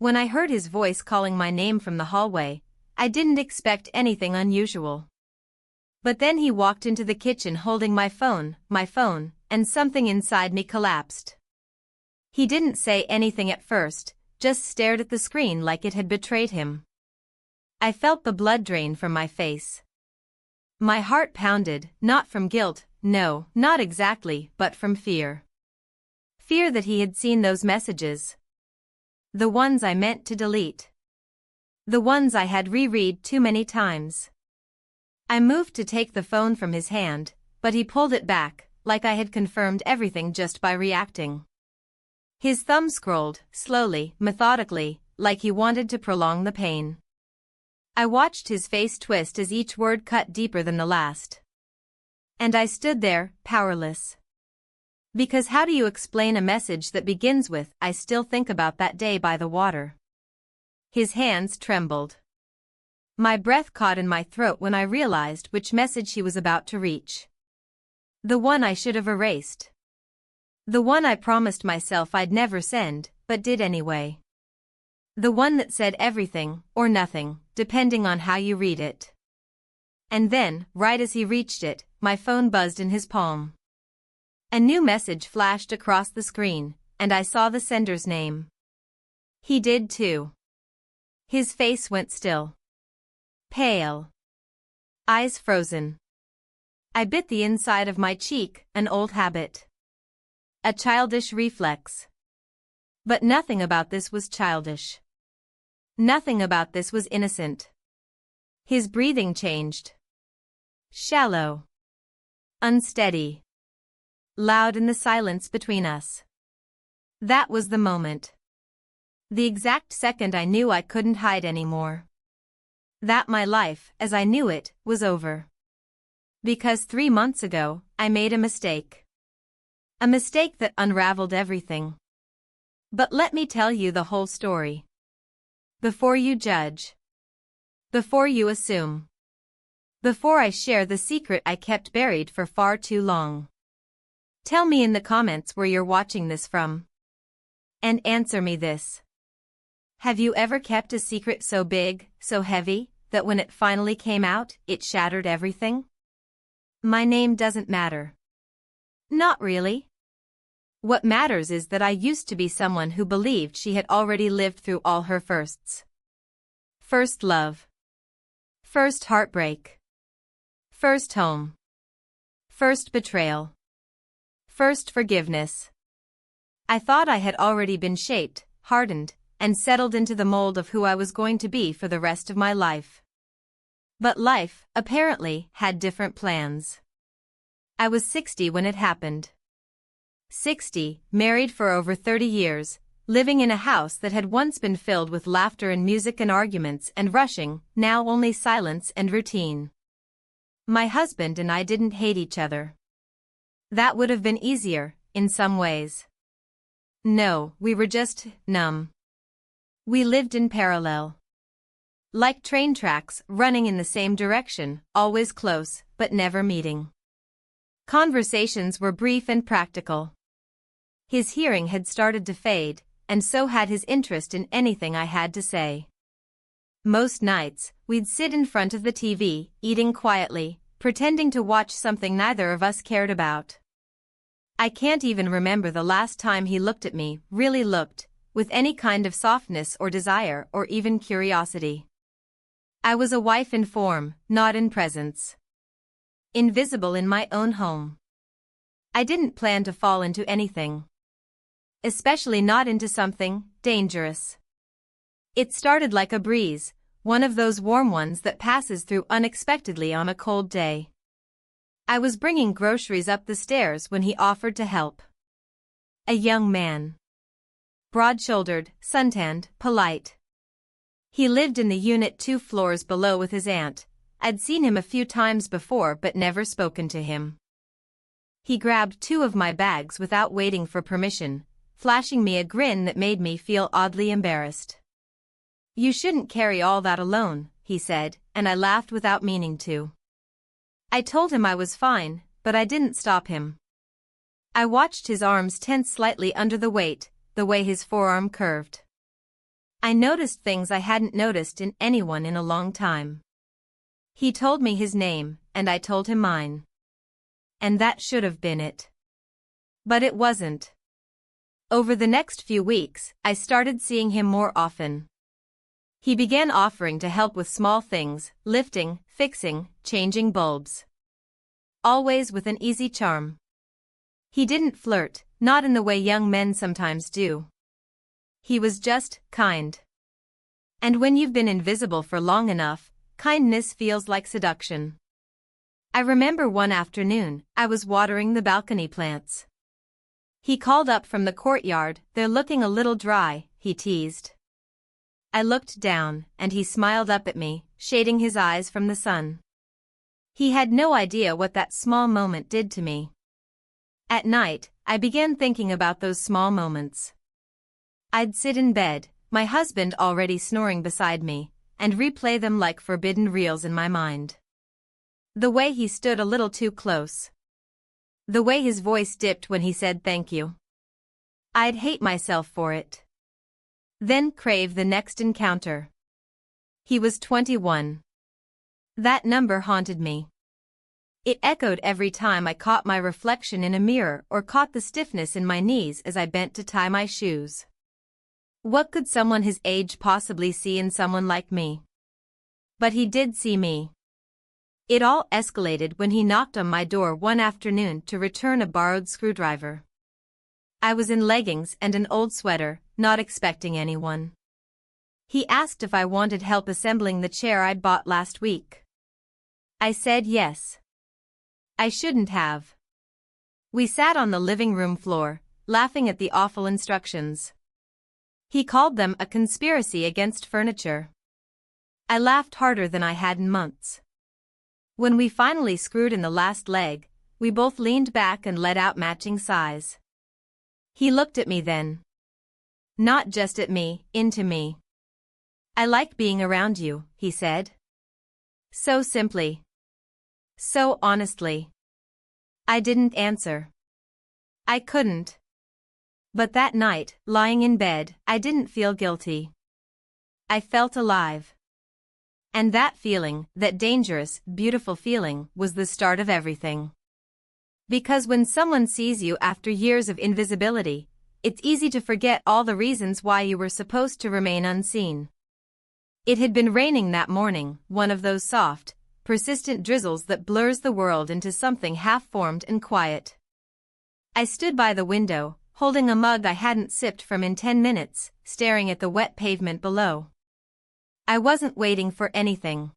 When I heard his voice calling my name from the hallway, I didn't expect anything unusual. But then he walked into the kitchen holding my phone, and something inside me collapsed. He didn't say anything at first, just stared at the screen like it had betrayed him. I felt the blood drain from my face. My heart pounded, not from guilt, no, not exactly, but from fear. Fear that he had seen those messages. The ones I meant to delete. The ones I had reread too many times. I moved to take the phone from his hand, but he pulled it back, like I had confirmed everything just by reacting. His thumb scrolled, slowly, methodically, like he wanted to prolong the pain. I watched his face twist as each word cut deeper than the last. And I stood there, powerless. Because how do you explain a message that begins with, "I still think about that day by the water"? His hands trembled. My breath caught in my throat when I realized which message he was about to reach. The one I should have erased. The one I promised myself I'd never send, but did anyway. The one that said everything, or nothing, depending on how you read it. And then, right as he reached it, my phone buzzed in his palm. A new message flashed across the screen, and I saw the sender's name. He did too. His face went still. Pale. Eyes frozen. I bit the inside of my cheek, an old habit. A childish reflex. But nothing about this was childish. Nothing about this was innocent. His breathing changed. Shallow. Unsteady. Loud in the silence between us. That was the moment. The exact second I knew I couldn't hide anymore. That my life, as I knew it, was over. Because 3 months ago, I made a mistake. A mistake that unraveled everything. But let me tell you the whole story. Before you judge. Before you assume. Before I share the secret I kept buried for far too long. Tell me in the comments where you're watching this from. And answer me this. Have you ever kept a secret so big, so heavy, that when it finally came out, it shattered everything? My name doesn't matter. Not really. What matters is that I used to be someone who believed she had already lived through all her firsts. First love. First heartbreak. First home. First betrayal. First forgiveness. I thought I had already been shaped, hardened, and settled into the mold of who I was going to be for the rest of my life. But life, apparently, had different plans. I was 60 when it happened. 60, married for over 30 years, living in a house that had once been filled with laughter and music and arguments and rushing, now only silence and routine. My husband and I didn't hate each other. That would have been easier, in some ways. No, we were just numb. We lived in parallel. Like train tracks running in the same direction, always close, but never meeting. Conversations were brief and practical. His hearing had started to fade, and so had his interest in anything I had to say. Most nights, we'd sit in front of the TV, eating quietly, pretending to watch something neither of us cared about. I can't even remember the last time he looked at me, really looked, with any kind of softness or desire or even curiosity. I was a wife in form, not in presence. Invisible in my own home. I didn't plan to fall into anything. Especially not into something dangerous. It started like a breeze, one of those warm ones that passes through unexpectedly on a cold day. I was bringing groceries up the stairs when he offered to help. A young man. Broad-shouldered, suntanned, polite. He lived in the unit 2 floors below with his aunt. I'd seen him a few times before but never spoken to him. He grabbed 2 of my bags without waiting for permission, flashing me a grin that made me feel oddly embarrassed. "You shouldn't carry all that alone," he said, and I laughed without meaning to. I told him I was fine, but I didn't stop him. I watched his arms tense slightly under the weight, the way his forearm curved. I noticed things I hadn't noticed in anyone in a long time. He told me his name, and I told him mine. And that should have been it. But it wasn't. Over the next few weeks, I started seeing him more often. He began offering to help with small things, lifting, fixing, changing bulbs. Always with an easy charm. He didn't flirt, not in the way young men sometimes do. He was just kind. And when you've been invisible for long enough, kindness feels like seduction. I remember one afternoon, I was watering the balcony plants. He called up from the courtyard, "They're looking a little dry," he teased. I looked down, and he smiled up at me, shading his eyes from the sun. He had no idea what that small moment did to me. At night, I began thinking about those small moments. I'd sit in bed, my husband already snoring beside me, and replay them like forbidden reels in my mind. The way he stood a little too close. The way his voice dipped when he said thank you. I'd hate myself for it. Then crave the next encounter. He was 21. That number haunted me. It echoed every time I caught my reflection in a mirror or caught the stiffness in my knees as I bent to tie my shoes. What could someone his age possibly see in someone like me? But he did see me. It all escalated when he knocked on my door one afternoon to return a borrowed screwdriver. I was in leggings and an old sweater, not expecting anyone. He asked if I wanted help assembling the chair I'd bought last week. I said yes. I shouldn't have. We sat on the living room floor, laughing at the awful instructions. He called them a conspiracy against furniture. I laughed harder than I had in months. When we finally screwed in the last leg, we both leaned back and let out matching sighs. He looked at me then. Not just at me, into me. "I like being around you," he said. So simply. So honestly. I didn't answer. I couldn't. But that night, lying in bed, I didn't feel guilty. I felt alive. And that feeling, that dangerous, beautiful feeling, was the start of everything. Because when someone sees you after years of invisibility, it's easy to forget all the reasons why you were supposed to remain unseen. It had been raining that morning, one of those soft, persistent drizzles that blurs the world into something half-formed and quiet. I stood by the window, holding a mug I hadn't sipped from in 10 minutes, staring at the wet pavement below. I wasn't waiting for anything.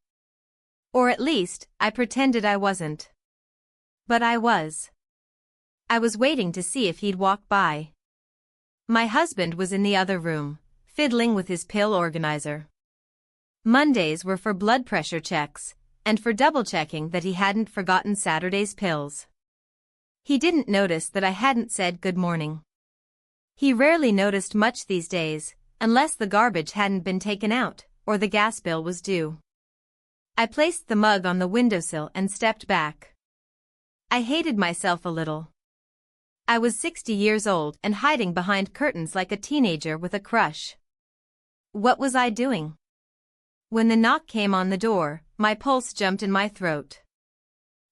Or at least, I pretended I wasn't. But I was. I was waiting to see if he'd walk by. My husband was in the other room, fiddling with his pill organizer. Mondays were for blood pressure checks, and for double-checking that he hadn't forgotten Saturday's pills. He didn't notice that I hadn't said good morning. He rarely noticed much these days, unless the garbage hadn't been taken out, or the gas bill was due. I placed the mug on the windowsill and stepped back. I hated myself a little. I was 60 years old and hiding behind curtains like a teenager with a crush. What was I doing? When the knock came on the door, my pulse jumped in my throat.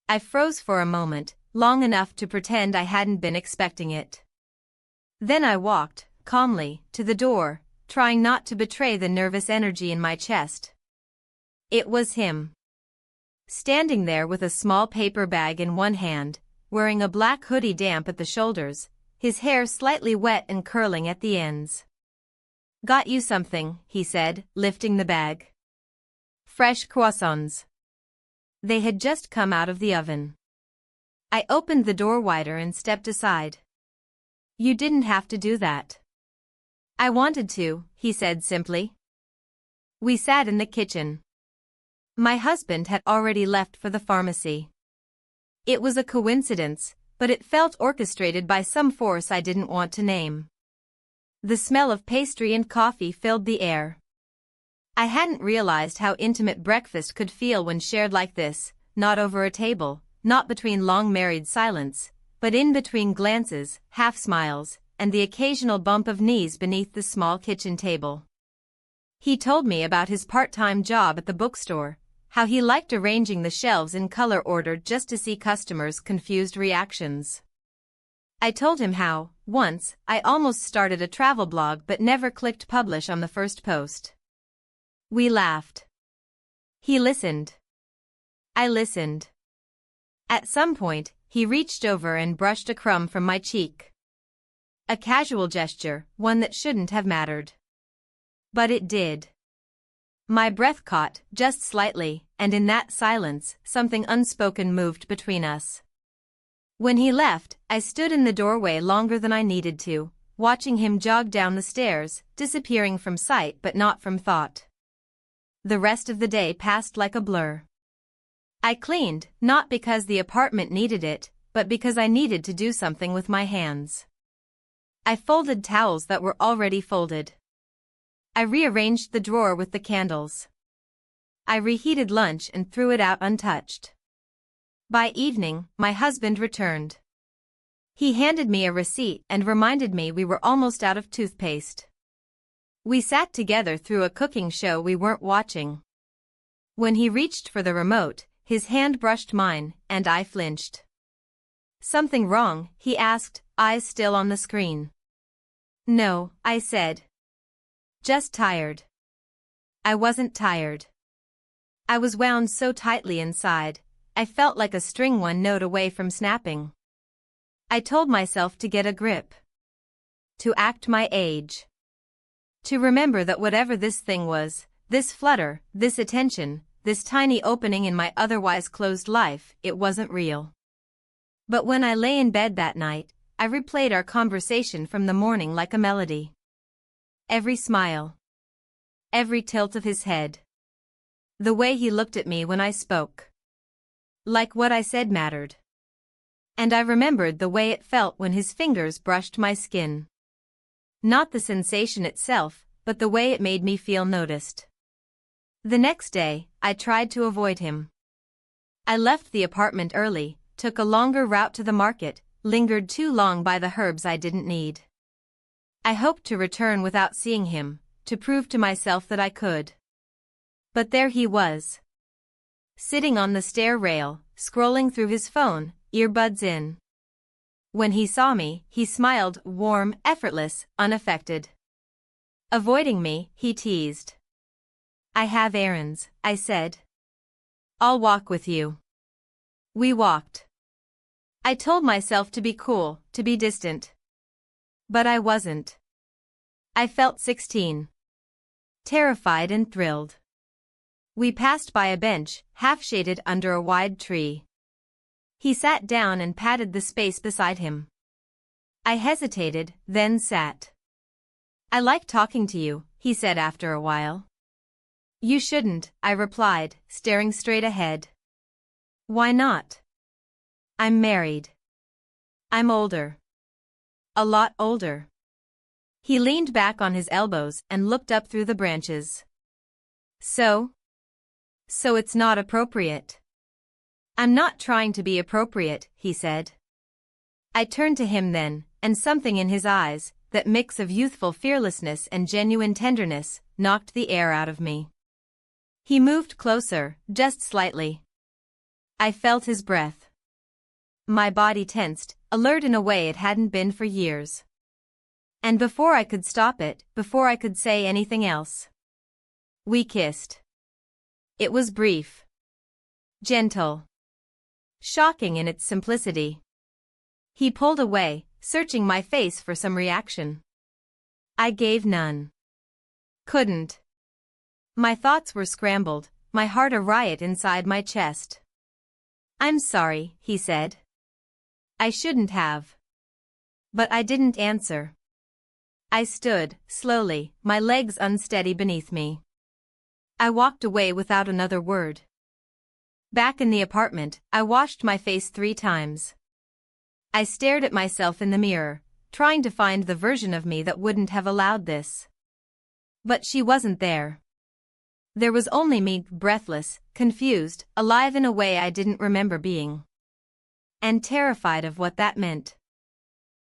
I froze for a moment, long enough to pretend I hadn't been expecting it. Then I walked, calmly, to the door, trying not to betray the nervous energy in my chest. It was him. Standing there with a small paper bag in one hand, wearing a black hoodie damp at the shoulders, his hair slightly wet and curling at the ends. "Got you something," he said, lifting the bag. Fresh croissants. They had just come out of the oven. I opened the door wider and stepped aside. "You didn't have to do that." "I wanted to," he said simply. We sat in the kitchen. My husband had already left for the pharmacy. It was a coincidence, but it felt orchestrated by some force I didn't want to name. The smell of pastry and coffee filled the air. I hadn't realized how intimate breakfast could feel when shared like this, not over a table, not between long married silence, but in between glances, half smiles, and the occasional bump of knees beneath the small kitchen table. He told me about his part-time job at the bookstore, how he liked arranging the shelves in color order just to see customers' confused reactions. I told him how, once, I almost started a travel blog but never clicked publish on the first post. We laughed. He listened. I listened. At some point, he reached over and brushed a crumb from my cheek. A casual gesture, one that shouldn't have mattered. But it did. My breath caught, just slightly, and in that silence, something unspoken moved between us. When he left, I stood in the doorway longer than I needed to, watching him jog down the stairs, disappearing from sight but not from thought. The rest of the day passed like a blur. I cleaned, not because the apartment needed it, but because I needed to do something with my hands. I folded towels that were already folded. I rearranged the drawer with the candles. I reheated lunch and threw it out untouched. By evening, my husband returned. He handed me a receipt and reminded me we were almost out of toothpaste. We sat together through a cooking show we weren't watching. When he reached for the remote, his hand brushed mine, and I flinched. "Something wrong?" he asked, eyes still on the screen. "No," I said. "Just tired." I wasn't tired. I was wound so tightly inside, I felt like a string one note away from snapping. I told myself to get a grip. To act my age. To remember that whatever this thing was, this flutter, this attention, this tiny opening in my otherwise closed life, it wasn't real. But when I lay in bed that night, I replayed our conversation from the morning like a melody. Every smile. Every tilt of his head. The way he looked at me when I spoke. Like what I said mattered. And I remembered the way it felt when his fingers brushed my skin. Not the sensation itself, but the way it made me feel noticed. The next day, I tried to avoid him. I left the apartment early, took a longer route to the market, lingered too long by the herbs I didn't need. I hoped to return without seeing him, to prove to myself that I could. But there he was. Sitting on the stair rail, scrolling through his phone, earbuds in. When he saw me, he smiled, warm, effortless, unaffected. Avoiding me, he teased. "I have errands," I said. "I'll walk with you." We walked. I told myself to be cool, to be distant. But I wasn't. I felt 16. Terrified and thrilled. We passed by a bench, half-shaded under a wide tree. He sat down and patted the space beside him. I hesitated, then sat. "I like talking to you," he said after a while. "You shouldn't," I replied, staring straight ahead. "Why not?" "I'm married. I'm older. A lot older." He leaned back on his elbows and looked up through the branches. So it's not appropriate." "I'm not trying to be appropriate," he said. I turned to him then, and something in his eyes, that mix of youthful fearlessness and genuine tenderness, knocked the air out of me. He moved closer, just slightly. I felt his breath. My body tensed, alert in a way it hadn't been for years. And before I could stop it, before I could say anything else, we kissed. It was brief. Gentle. Shocking in its simplicity. He pulled away, searching my face for some reaction. I gave none. Couldn't. My thoughts were scrambled, my heart a riot inside my chest. "I'm sorry," he said. "I shouldn't have." But I didn't answer. I stood, slowly, my legs unsteady beneath me. I walked away without another word. Back in the apartment, I washed my face 3 times. I stared at myself in the mirror, trying to find the version of me that wouldn't have allowed this. But she wasn't there. There was only me, breathless, confused, alive in a way I didn't remember being. And terrified of what that meant.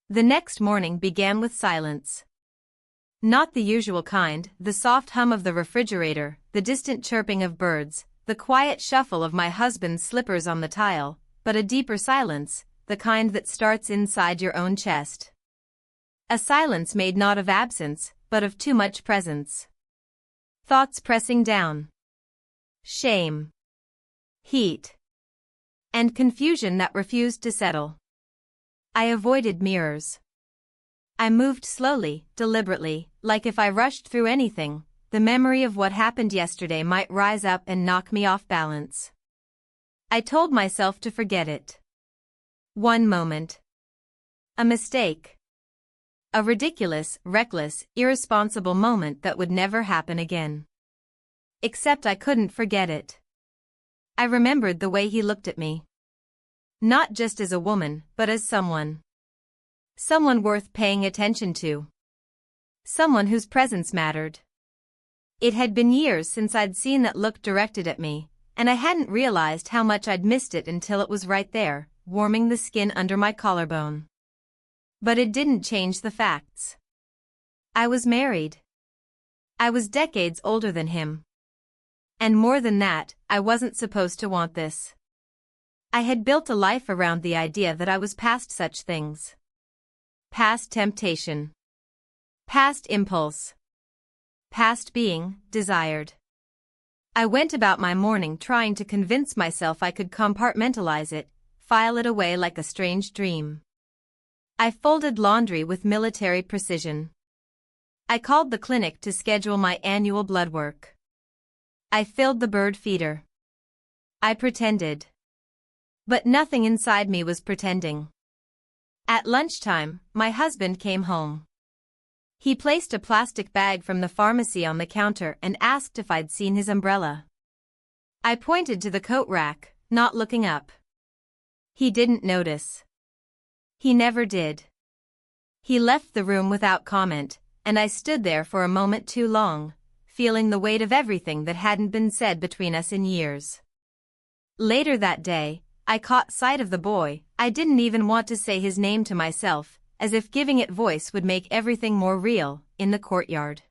The next morning began with silence. Not the usual kind, the soft hum of the refrigerator, the distant chirping of birds, the quiet shuffle of my husband's slippers on the tile, but a deeper silence, the kind that starts inside your own chest. A silence made not of absence, but of too much presence. Thoughts pressing down. Shame. Heat. And confusion that refused to settle. I avoided mirrors. I moved slowly, deliberately, like if I rushed through anything, the memory of what happened yesterday might rise up and knock me off balance. I told myself to forget it. One moment. A mistake. A ridiculous, reckless, irresponsible moment that would never happen again. Except I couldn't forget it. I remembered the way he looked at me. Not just as a woman, but as someone. Someone worth paying attention to. Someone whose presence mattered. It had been years since I'd seen that look directed at me, and I hadn't realized how much I'd missed it until it was right there, warming the skin under my collarbone. But it didn't change the facts. I was married. I was decades older than him. And more than that, I wasn't supposed to want this. I had built a life around the idea that I was past such things. Past temptation. Past impulse. Past being desired. I went about my morning trying to convince myself I could compartmentalize it, file it away like a strange dream. I folded laundry with military precision. I called the clinic to schedule my annual blood work. I filled the bird feeder. I pretended. But nothing inside me was pretending. At lunchtime, my husband came home. He placed a plastic bag from the pharmacy on the counter and asked if I'd seen his umbrella. I pointed to the coat rack, not looking up. He didn't notice. He never did. He left the room without comment, and I stood there for a moment too long, feeling the weight of everything that hadn't been said between us in years. Later that day, I caught sight of the boy. I didn't even want to say his name to myself, as if giving it voice would make everything more real, in the courtyard.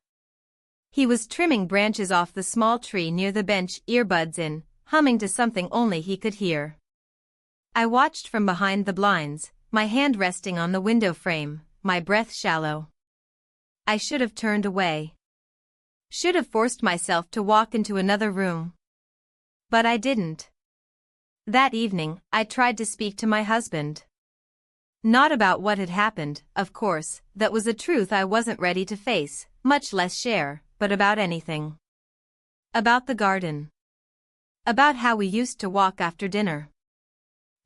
He was trimming branches off the small tree near the bench, earbuds in, humming to something only he could hear. I watched from behind the blinds, my hand resting on the window frame, my breath shallow. I should have turned away. Should have forced myself to walk into another room. But I didn't. That evening, I tried to speak to my husband. Not about what had happened, of course, that was a truth I wasn't ready to face, much less share, but about anything. About the garden. About how we used to walk after dinner.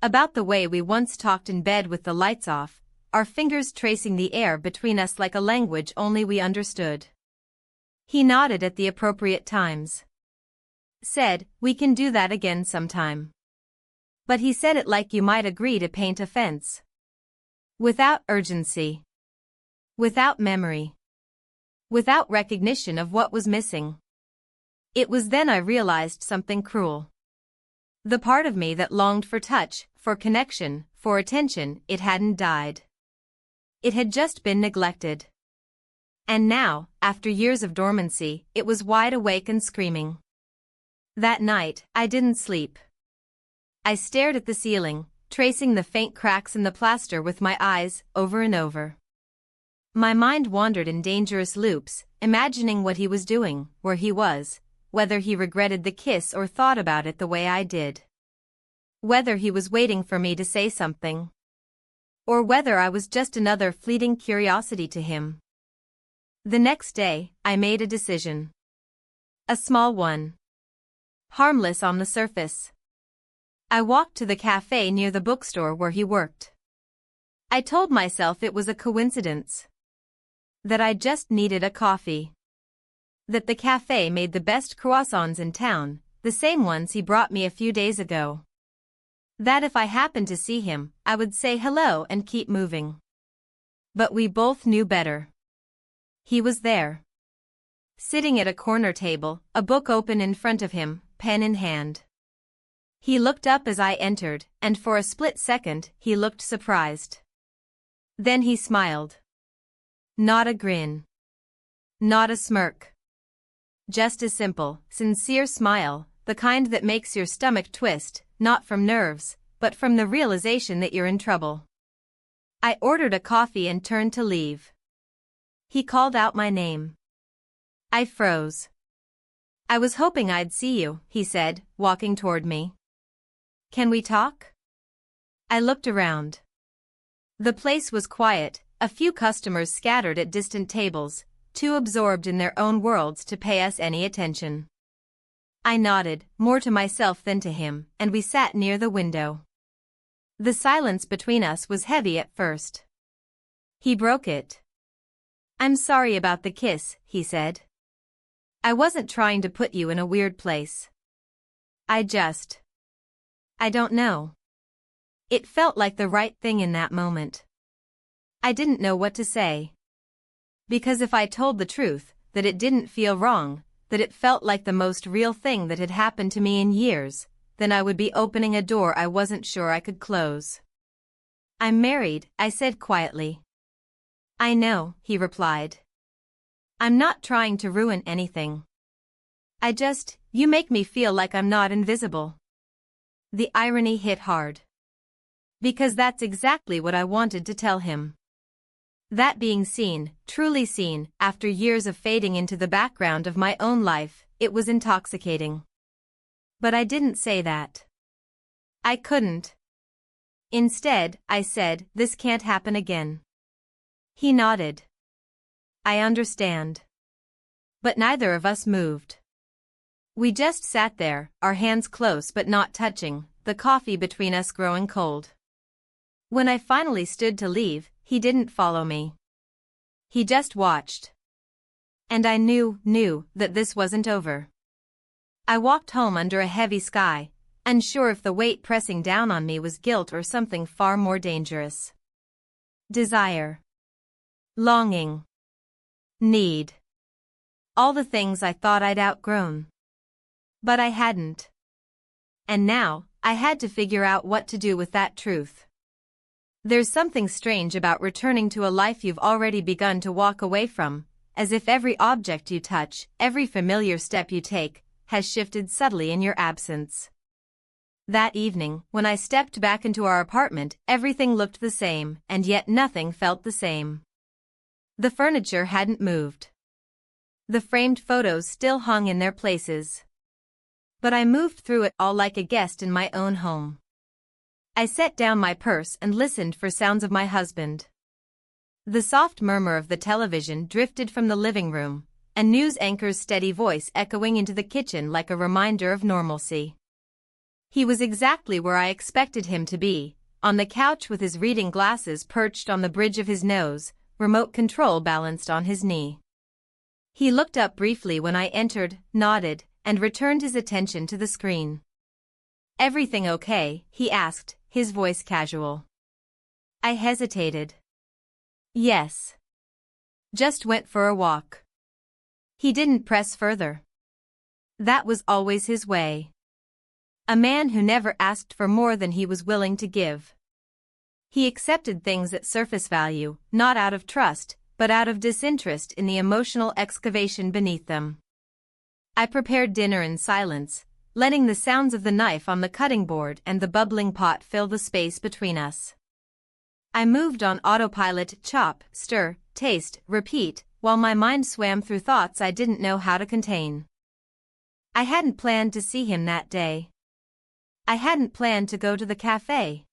About the way we once talked in bed with the lights off, our fingers tracing the air between us like a language only we understood. He nodded at the appropriate times. Said, "We can do that again sometime." But he said it like you might agree to paint a fence. Without urgency. Without memory. Without recognition of what was missing. It was then I realized something cruel. The part of me that longed for touch, for connection, for attention, it hadn't died. It had just been neglected. And now, after years of dormancy, it was wide awake and screaming. That night, I didn't sleep. I stared at the ceiling, tracing the faint cracks in the plaster with my eyes, over and over. My mind wandered in dangerous loops, imagining what he was doing, where he was, whether he regretted the kiss or thought about it the way I did. Whether he was waiting for me to say something. Or whether I was just another fleeting curiosity to him. The next day, I made a decision. A small one. Harmless on the surface. I walked to the cafe near the bookstore where he worked. I told myself it was a coincidence. That I just needed a coffee. That the cafe made the best croissants in town, the same ones he brought me a few days ago. That if I happened to see him, I would say hello and keep moving. But we both knew better. He was there. Sitting at a corner table, a book open in front of him, pen in hand. He looked up as I entered, and for a split second, he looked surprised. Then he smiled. Not a grin. Not a smirk. Just a simple, sincere smile, the kind that makes your stomach twist, not from nerves, but from the realization that you're in trouble. I ordered a coffee and turned to leave. He called out my name. I froze. I was hoping I'd see you, he said, walking toward me. Can we talk? I looked around. The place was quiet, a few customers scattered at distant tables, too absorbed in their own worlds to pay us any attention. I nodded, more to myself than to him, and we sat near the window. The silence between us was heavy at first. He broke it. I'm sorry about the kiss, he said. I wasn't trying to put you in a weird place. I don't know. It felt like the right thing in that moment. I didn't know what to say. Because if I told the truth, that it didn't feel wrong, that it felt like the most real thing that had happened to me in years, then I would be opening a door I wasn't sure I could close. I'm married, I said quietly. I know, he replied. I'm not trying to ruin anything. You make me feel like I'm not invisible. The irony hit hard. Because that's exactly what I wanted to tell him. That being seen, truly seen, after years of fading into the background of my own life, it was intoxicating. But I didn't say that. I couldn't. Instead, I said, this can't happen again. He nodded. I understand. But neither of us moved. We just sat there, our hands close but not touching, the coffee between us growing cold. When I finally stood to leave, he didn't follow me. He just watched. And I knew that this wasn't over. I walked home under a heavy sky, unsure if the weight pressing down on me was guilt or something far more dangerous. Desire. Longing. Need. All the things I thought I'd outgrown. But I hadn't. And now, I had to figure out what to do with that truth. There's something strange about returning to a life you've already begun to walk away from, as if every object you touch, every familiar step you take, has shifted subtly in your absence. That evening, when I stepped back into our apartment, everything looked the same, and yet nothing felt the same. The furniture hadn't moved. The framed photos still hung in their places. But I moved through it all like a guest in my own home. I set down my purse and listened for sounds of my husband. The soft murmur of the television drifted from the living room, a news anchor's steady voice echoing into the kitchen like a reminder of normalcy. He was exactly where I expected him to be, on the couch with his reading glasses perched on the bridge of his nose, remote control balanced on his knee. He looked up briefly when I entered, nodded, and returned his attention to the screen. Everything okay? He asked, his voice casual. I hesitated. Yes. Just went for a walk. He didn't press further. That was always his way. A man who never asked for more than he was willing to give. He accepted things at surface value, not out of trust, but out of disinterest in the emotional excavation beneath them. I prepared dinner in silence, letting the sounds of the knife on the cutting board and the bubbling pot fill the space between us. I moved on autopilot, chop, stir, taste, repeat, while my mind swam through thoughts I didn't know how to contain. I hadn't planned to see him that day. I hadn't planned to go to the cafe.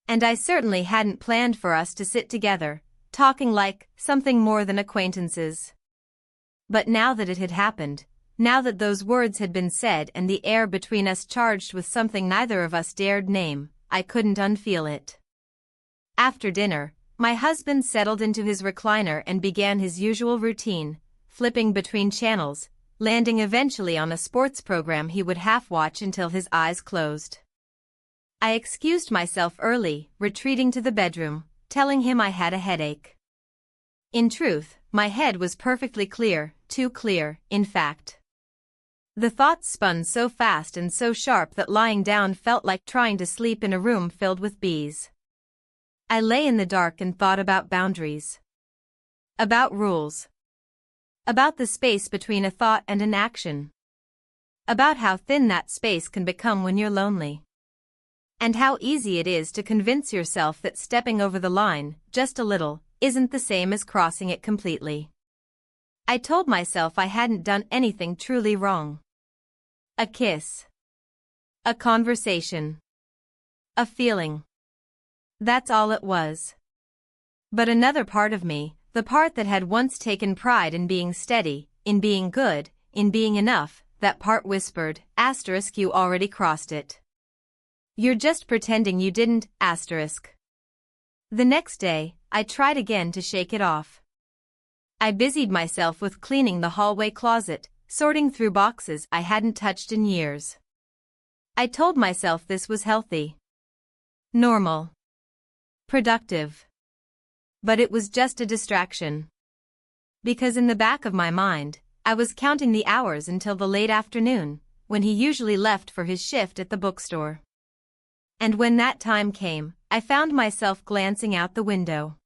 And I certainly hadn't planned for us to sit together, talking like something more than acquaintances. But now that it had happened, now that those words had been said and the air between us charged with something neither of us dared name, I couldn't unfeel it. After dinner, my husband settled into his recliner and began his usual routine, flipping between channels, landing eventually on a sports program he would half-watch until his eyes closed. I excused myself early, retreating to the bedroom, telling him I had a headache. In truth, my head was perfectly clear, too clear, in fact. The thoughts spun so fast and so sharp that lying down felt like trying to sleep in a room filled with bees. I lay in the dark and thought about boundaries. About rules. About the space between a thought and an action. About how thin that space can become when you're lonely. And how easy it is to convince yourself that stepping over the line, just a little, isn't the same as crossing it completely. I told myself I hadn't done anything truly wrong. A kiss. A conversation. A feeling. That's all it was. But another part of me, the part that had once taken pride in being steady, in being good, in being enough, that part whispered, * you already crossed it. You're just pretending you didn't, *. The next day, I tried again to shake it off. I busied myself with cleaning the hallway closet, sorting through boxes I hadn't touched in years. I told myself this was healthy. Normal. Productive. But it was just a distraction. Because in the back of my mind, I was counting the hours until the late afternoon, when he usually left for his shift at the bookstore. And when that time came, I found myself glancing out the window.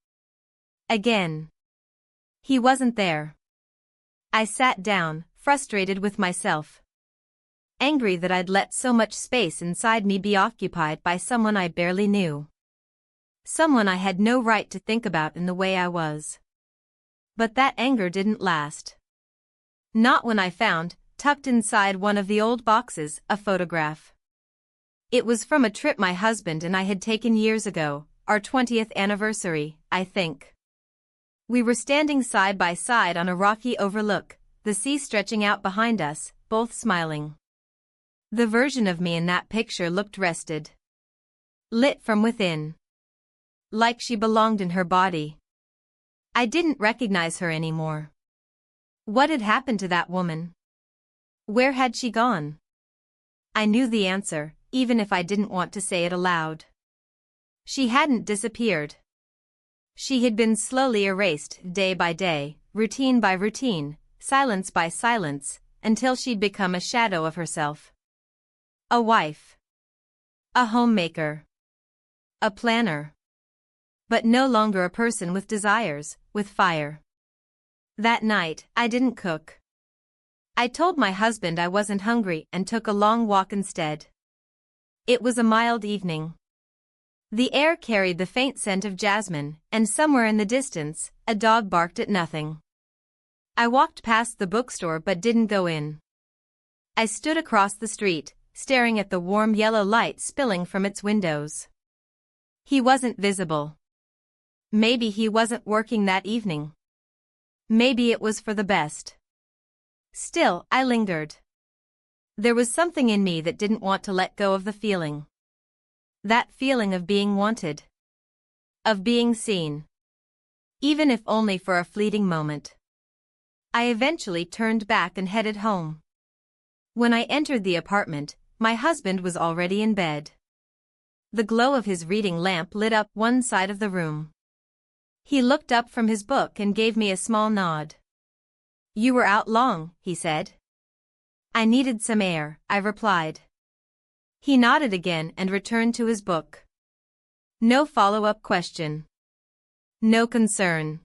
Again. He wasn't there. I sat down, frustrated with myself. Angry that I'd let so much space inside me be occupied by someone I barely knew. Someone I had no right to think about in the way I was. But that anger didn't last. Not when I found, tucked inside one of the old boxes, a photograph. It was from a trip my husband and I had taken years ago, our 20th anniversary, I think. We were standing side by side on a rocky overlook, the sea stretching out behind us, both smiling. The version of me in that picture looked rested. Lit from within. Like she belonged in her body. I didn't recognize her anymore. What had happened to that woman? Where had she gone? I knew the answer, even if I didn't want to say it aloud. She hadn't disappeared. She had been slowly erased day by day, routine by routine, silence by silence, until she'd become a shadow of herself. A wife. A homemaker. A planner. But no longer a person with desires, with fire. That night, I didn't cook. I told my husband I wasn't hungry and took a long walk instead. It was a mild evening. The air carried the faint scent of jasmine, and somewhere in the distance, a dog barked at nothing. I walked past the bookstore but didn't go in. I stood across the street, staring at the warm yellow light spilling from its windows. He wasn't visible. Maybe he wasn't working that evening. Maybe it was for the best. Still, I lingered. There was something in me that didn't want to let go of the feeling. That feeling of being wanted. Of being seen. Even if only for a fleeting moment. I eventually turned back and headed home. When I entered the apartment, my husband was already in bed. The glow of his reading lamp lit up one side of the room. He looked up from his book and gave me a small nod. "You were out long," he said. "I needed some air," I replied. He nodded again and returned to his book. No follow-up question. No concern.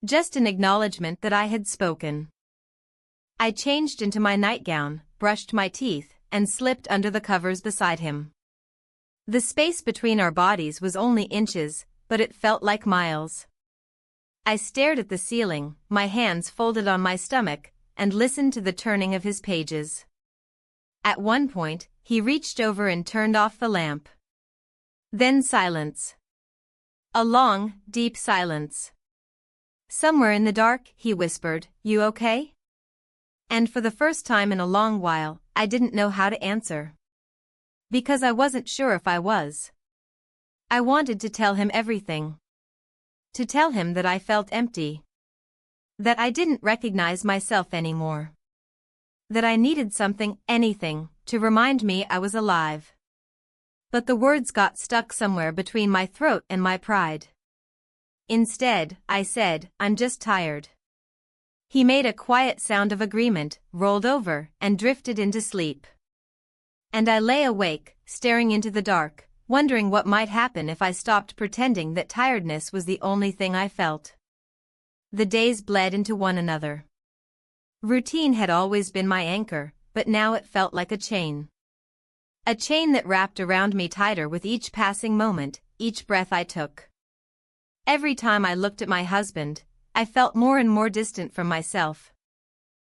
Just an acknowledgement that I had spoken. I changed into my nightgown, brushed my teeth, and slipped under the covers beside him. The space between our bodies was only inches, but it felt like miles. I stared at the ceiling, my hands folded on my stomach, and listened to the turning of his pages. At one point, he reached over and turned off the lamp. Then silence. A long, deep silence. "Somewhere in the dark," he whispered, "You okay?" And for the first time in a long while, I didn't know how to answer. Because I wasn't sure if I was. I wanted to tell him everything. To tell him that I felt empty. That I didn't recognize myself anymore. That I needed something, anything, to remind me I was alive. But the words got stuck somewhere between my throat and my pride. Instead, I said, "I'm just tired." He made a quiet sound of agreement, rolled over, and drifted into sleep. And I lay awake, staring into the dark, wondering what might happen if I stopped pretending that tiredness was the only thing I felt. The days bled into one another. Routine had always been my anchor, but now it felt like a chain. A chain that wrapped around me tighter with each passing moment, each breath I took. Every time I looked at my husband, I felt more and more distant from myself.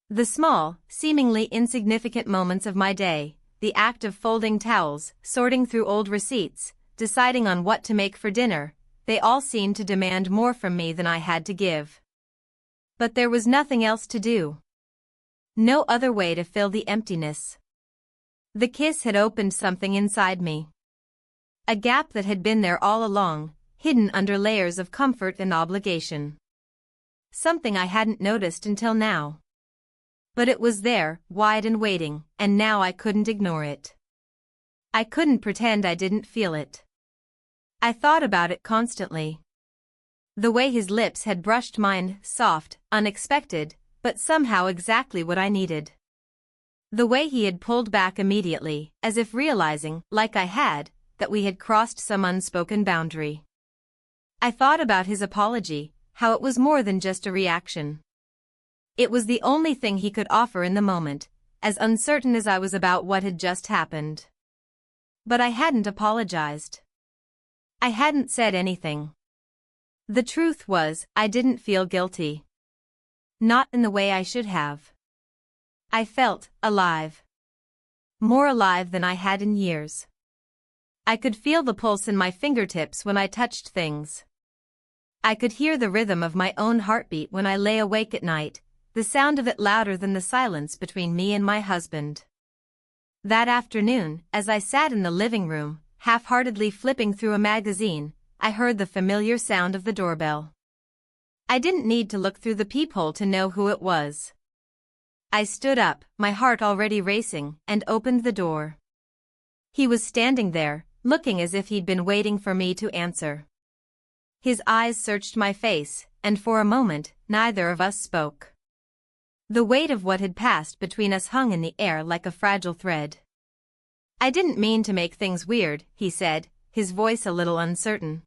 The small, seemingly insignificant moments of my day, the act of folding towels, sorting through old receipts, deciding on what to make for dinner, they all seemed to demand more from me than I had to give. But there was nothing else to do. No other way to fill the emptiness. The kiss had opened something inside me. A gap that had been there all along, hidden under layers of comfort and obligation. Something I hadn't noticed until now. But it was there, wide and waiting, and now I couldn't ignore it. I couldn't pretend I didn't feel it. I thought about it constantly. The way his lips had brushed mine, soft, unexpected, but somehow exactly what I needed. The way he had pulled back immediately, as if realizing, like I had, that we had crossed some unspoken boundary. I thought about his apology, how it was more than just a reaction. It was the only thing he could offer in the moment, as uncertain as I was about what had just happened. But I hadn't apologized. I hadn't said anything. The truth was, I didn't feel guilty. Not in the way I should have. I felt alive. More alive than I had in years. I could feel the pulse in my fingertips when I touched things. I could hear the rhythm of my own heartbeat when I lay awake at night, the sound of it louder than the silence between me and my husband. That afternoon, as I sat in the living room, half-heartedly flipping through a magazine, I heard the familiar sound of the doorbell. I didn't need to look through the peephole to know who it was. I stood up, my heart already racing, and opened the door. He was standing there, looking as if he'd been waiting for me to answer. His eyes searched my face, and for a moment, neither of us spoke. The weight of what had passed between us hung in the air like a fragile thread. "I didn't mean to make things weird," he said, his voice a little uncertain.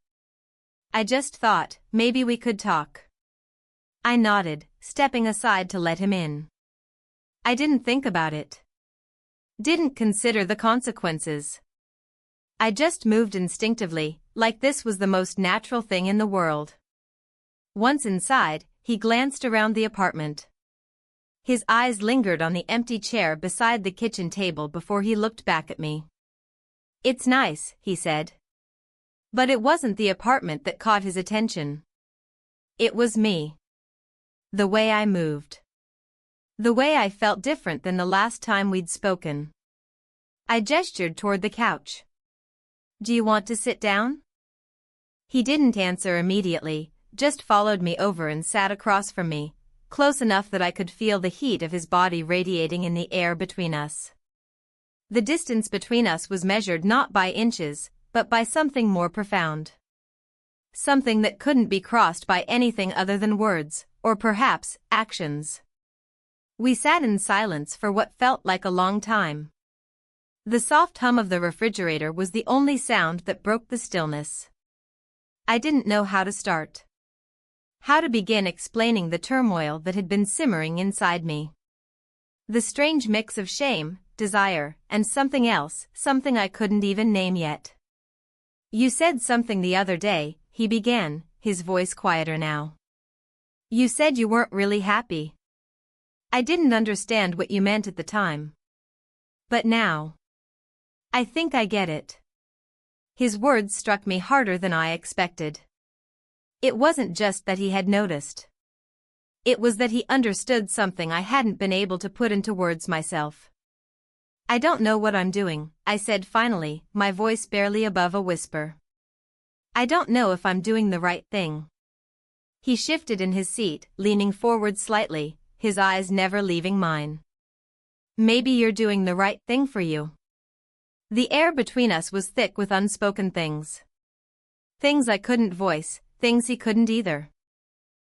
"I just thought, maybe we could talk." I nodded, stepping aside to let him in. I didn't think about it. Didn't consider the consequences. I just moved instinctively, like this was the most natural thing in the world. Once inside, he glanced around the apartment. His eyes lingered on the empty chair beside the kitchen table before he looked back at me. "It's nice," he said. But it wasn't the apartment that caught his attention. It was me. The way I moved. The way I felt different than the last time we'd spoken. I gestured toward the couch. "Do you want to sit down?" He didn't answer immediately, just followed me over and sat across from me, close enough that I could feel the heat of his body radiating in the air between us. The distance between us was measured not by inches, but by something more profound. Something that couldn't be crossed by anything other than words, or perhaps, actions. We sat in silence for what felt like a long time. The soft hum of the refrigerator was the only sound that broke the stillness. I didn't know how to start. How to begin explaining the turmoil that had been simmering inside me. The strange mix of shame, desire, and something else, something I couldn't even name yet. "You said something the other day," he began, his voice quieter now. "You said you weren't really happy. I didn't understand what you meant at the time. But now, I think I get it." His words struck me harder than I expected. It wasn't just that he had noticed. It was that he understood something I hadn't been able to put into words myself. "I don't know what I'm doing," I said finally, my voice barely above a whisper. "I don't know if I'm doing the right thing." He shifted in his seat, leaning forward slightly, his eyes never leaving mine. "Maybe you're doing the right thing for you." The air between us was thick with unspoken things. Things I couldn't voice, things he couldn't either.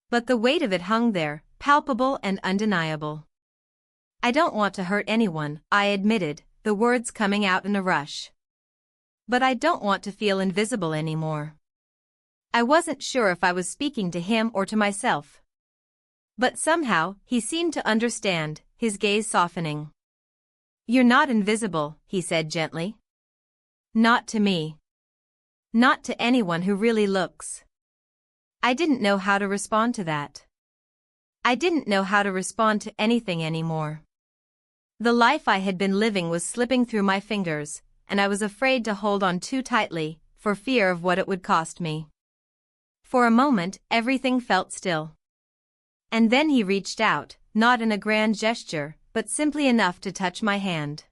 But the weight of it hung there, palpable and undeniable. "I don't want to hurt anyone," I admitted, the words coming out in a rush. "But I don't want to feel invisible anymore." I wasn't sure if I was speaking to him or to myself. But somehow, he seemed to understand, his gaze softening. "You're not invisible," he said gently. "Not to me. Not to anyone who really looks." I didn't know how to respond to that. I didn't know how to respond to anything anymore. The life I had been living was slipping through my fingers, and I was afraid to hold on too tightly, for fear of what it would cost me. For a moment, everything felt still. And then he reached out, not in a grand gesture, but simply enough to touch my hand.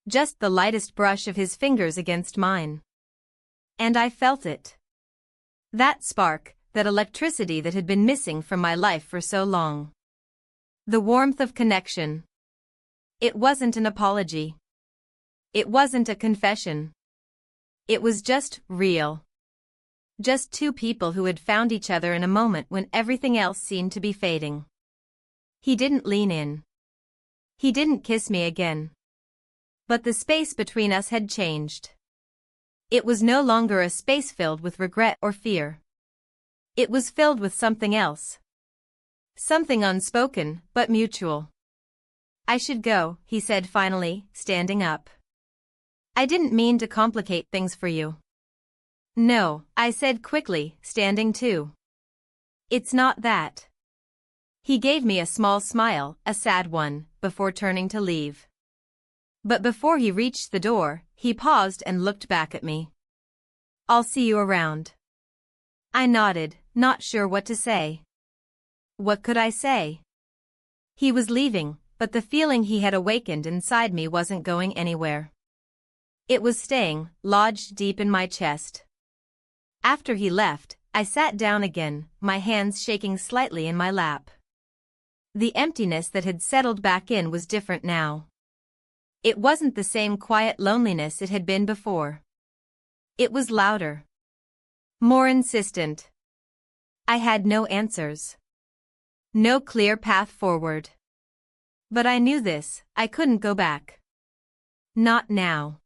Just the lightest brush of his fingers against mine. And I felt it. That spark, that electricity that had been missing from my life for so long. The warmth of connection. It wasn't an apology. It wasn't a confession. It was just real. Just two people who had found each other in a moment when everything else seemed to be fading. He didn't lean in. He didn't kiss me again. But the space between us had changed. It was no longer a space filled with regret or fear. It was filled with something else. Something unspoken, but mutual. "I should go," he said finally, standing up. "I didn't mean to complicate things for you." "No," I said quickly, standing too. "It's not that." He gave me a small smile, a sad one, before turning to leave. But before he reached the door, he paused and looked back at me. "I'll see you around." I nodded, not sure what to say. What could I say? He was leaving, but the feeling he had awakened inside me wasn't going anywhere. It was staying, lodged deep in my chest. After he left, I sat down again, my hands shaking slightly in my lap. The emptiness that had settled back in was different now. It wasn't the same quiet loneliness it had been before. It was louder. More insistent. I had no answers. No clear path forward. But I knew this, I couldn't go back. Not now.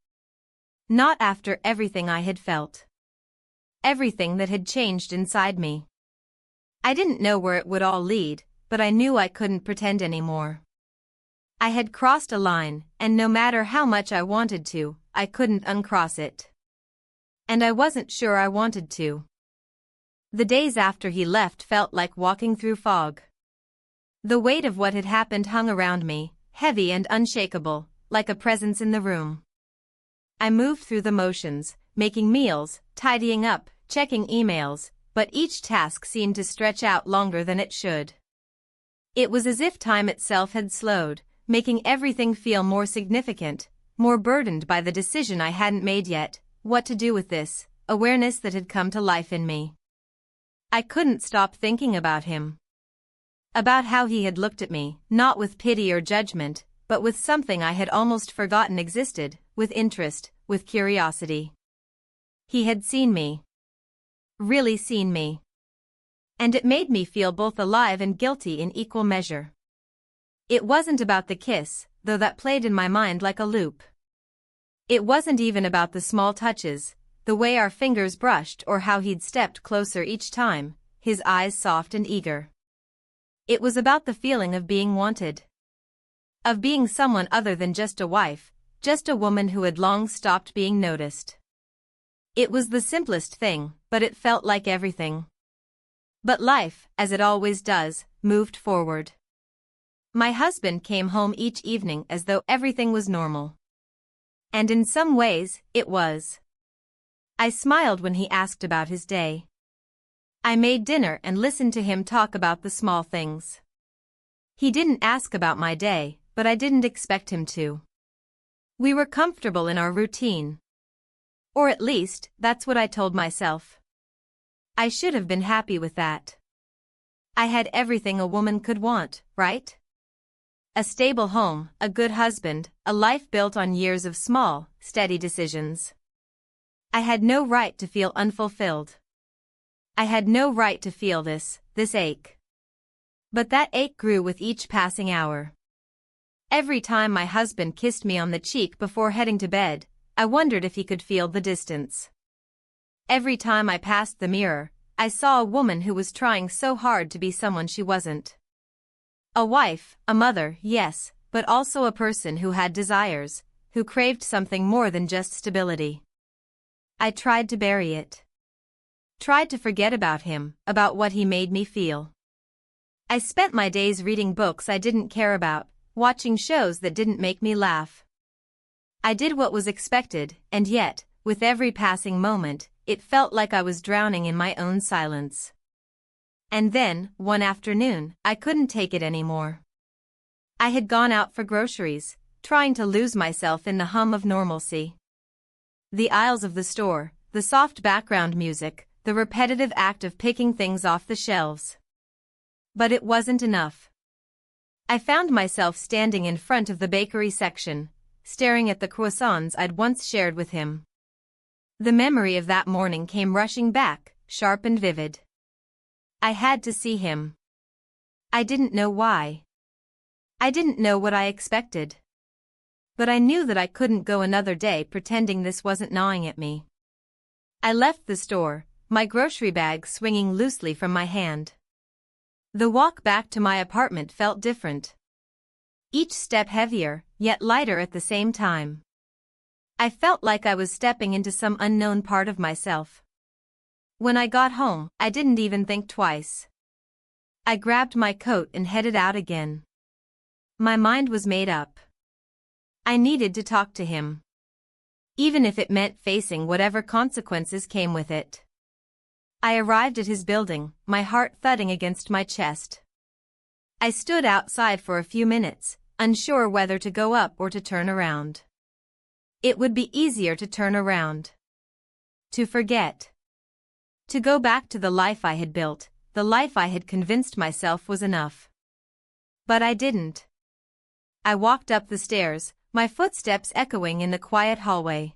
Not after everything I had felt. Everything that had changed inside me. I didn't know where it would all lead, but I knew I couldn't pretend anymore. I had crossed a line, and no matter how much I wanted to, I couldn't uncross it. And I wasn't sure I wanted to. The days after he left felt like walking through fog. The weight of what had happened hung around me, heavy and unshakable, like a presence in the room. I moved through the motions, making meals, tidying up, checking emails, but each task seemed to stretch out longer than it should. It was as if time itself had slowed, making everything feel more significant, more burdened by the decision I hadn't made yet, what to do with this awareness that had come to life in me. I couldn't stop thinking about him. About how he had looked at me, not with pity or judgment, but with something I had almost forgotten existed, with interest, with curiosity. He had seen me. Really seen me. And it made me feel both alive and guilty in equal measure. It wasn't about the kiss, though that played in my mind like a loop. It wasn't even about the small touches, the way our fingers brushed or how he'd stepped closer each time, his eyes soft and eager. It was about the feeling of being wanted. Of being someone other than just a wife, just a woman who had long stopped being noticed. It was the simplest thing, but it felt like everything. But life, as it always does, moved forward. My husband came home each evening as though everything was normal. And in some ways, it was. I smiled when he asked about his day. I made dinner and listened to him talk about the small things. He didn't ask about my day, but I didn't expect him to. We were comfortable in our routine. Or at least, that's what I told myself. I should have been happy with that. I had everything a woman could want, right? A stable home, a good husband, a life built on years of small, steady decisions. I had no right to feel unfulfilled. I had no right to feel this ache. But that ache grew with each passing hour. Every time my husband kissed me on the cheek before heading to bed, I wondered if he could feel the distance. Every time I passed the mirror, I saw a woman who was trying so hard to be someone she wasn't. A wife, a mother, yes, but also a person who had desires, who craved something more than just stability. I tried to bury it. Tried to forget about him, about what he made me feel. I spent my days reading books I didn't care about, watching shows that didn't make me laugh. I did what was expected, and yet, with every passing moment, it felt like I was drowning in my own silence. And then, one afternoon, I couldn't take it anymore. I had gone out for groceries, trying to lose myself in the hum of normalcy. The aisles of the store, the soft background music, the repetitive act of picking things off the shelves. But it wasn't enough. I found myself standing in front of the bakery section, staring at the croissants I'd once shared with him. The memory of that morning came rushing back, sharp and vivid. I had to see him. I didn't know why. I didn't know what I expected. But I knew that I couldn't go another day pretending this wasn't gnawing at me. I left the store, my grocery bag swinging loosely from my hand. The walk back to my apartment felt different. Each step heavier, yet lighter at the same time. I felt like I was stepping into some unknown part of myself. When I got home, I didn't even think twice. I grabbed my coat and headed out again. My mind was made up. I needed to talk to him. Even if it meant facing whatever consequences came with it. I arrived at his building, my heart thudding against my chest. I stood outside for a few minutes, unsure whether to go up or to turn around. It would be easier to turn around. To forget. To go back to the life I had built, the life I had convinced myself was enough. But I didn't. I walked up the stairs, my footsteps echoing in the quiet hallway.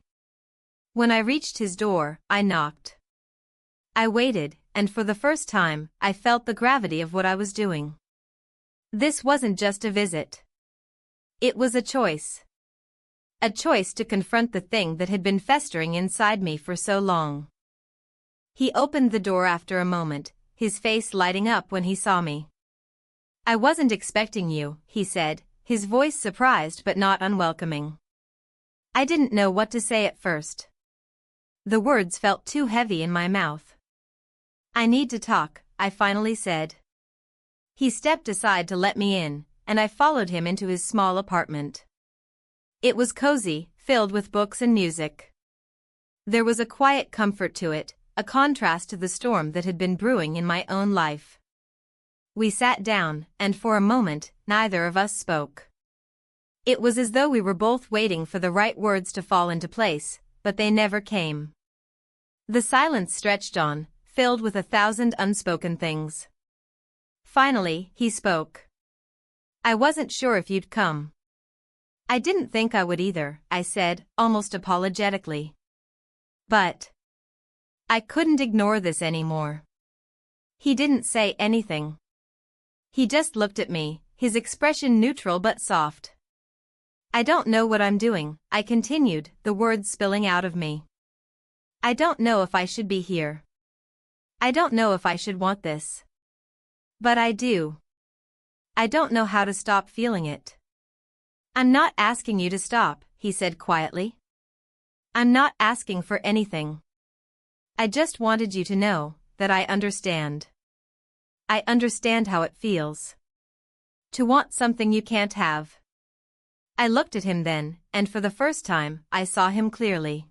When I reached his door, I knocked. I waited, and for the first time, I felt the gravity of what I was doing. This wasn't just a visit. It was a choice. A choice to confront the thing that had been festering inside me for so long. He opened the door after a moment, his face lighting up when he saw me. "I wasn't expecting you," he said, his voice surprised but not unwelcoming. I didn't know what to say at first. The words felt too heavy in my mouth. "I need to talk," I finally said. He stepped aside to let me in, and I followed him into his small apartment. It was cozy, filled with books and music. There was a quiet comfort to it, a contrast to the storm that had been brewing in my own life. We sat down, and for a moment, neither of us spoke. It was as though we were both waiting for the right words to fall into place, but they never came. The silence stretched on, filled with 1,000 unspoken things. Finally, he spoke. "I wasn't sure if you'd come." "I didn't think I would either," I said, almost apologetically. But I couldn't ignore this anymore. He didn't say anything. He just looked at me, his expression neutral but soft. "I don't know what I'm doing," I continued, the words spilling out of me. "I don't know if I should be here. I don't know if I should want this. But I do. I don't know how to stop feeling it." "I'm not asking you to stop," he said quietly. "I'm not asking for anything. I just wanted you to know that I understand. I understand how it feels. To want something you can't have." I looked at him then, and for the first time, I saw him clearly.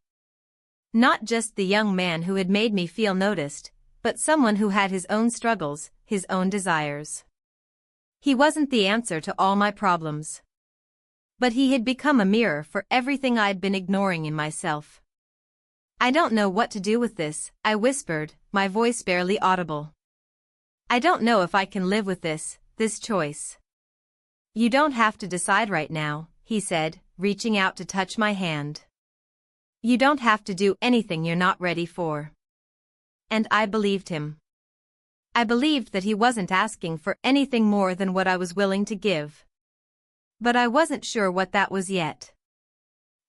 Not just the young man who had made me feel noticed, but someone who had his own struggles, his own desires. He wasn't the answer to all my problems. But he had become a mirror for everything I'd been ignoring in myself. "I don't know what to do with this," I whispered, my voice barely audible. "I don't know if I can live with this choice." "You don't have to decide right now," he said, reaching out to touch my hand. "You don't have to do anything you're not ready for." And I believed him. I believed that he wasn't asking for anything more than what I was willing to give. But I wasn't sure what that was yet.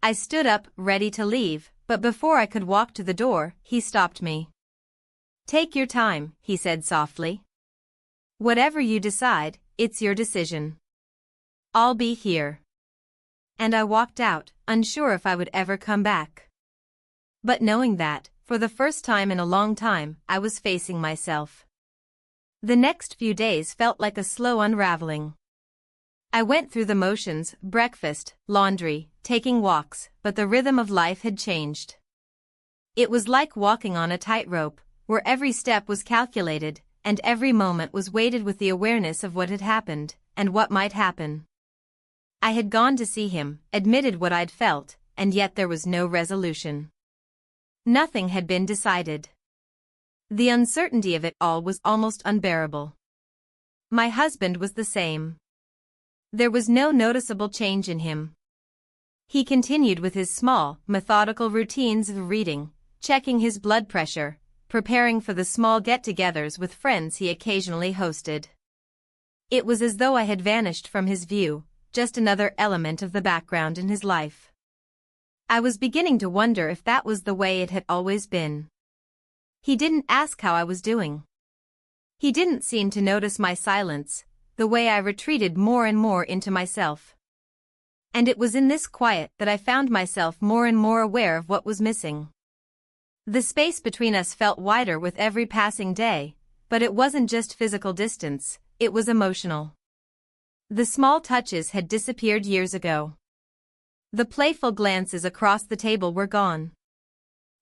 I stood up, ready to leave, but before I could walk to the door, he stopped me. "Take your time," he said softly. "Whatever you decide, it's your decision. I'll be here. And I walked out, unsure if I would ever come back. But knowing that, for the first time in a long time, I was facing myself. The next few days felt like a slow unraveling. I went through the motions, breakfast, laundry, taking walks, but the rhythm of life had changed. It was like walking on a tightrope, where every step was calculated, and every moment was weighted with the awareness of what had happened, and what might happen. I had gone to see him, admitted what I'd felt, and yet there was no resolution. Nothing had been decided. The uncertainty of it all was almost unbearable. My husband was the same. There was no noticeable change in him. He continued with his small, methodical routines of reading, checking his blood pressure, preparing for the small get-togethers with friends he occasionally hosted. It was as though I had vanished from his view, just another element of the background in his life. I was beginning to wonder if that was the way it had always been. He didn't ask how I was doing. He didn't seem to notice my silence, the way I retreated more and more into myself. And it was in this quiet that I found myself more and more aware of what was missing. The space between us felt wider with every passing day, but it wasn't just physical distance, it was emotional. The small touches had disappeared years ago. The playful glances across the table were gone.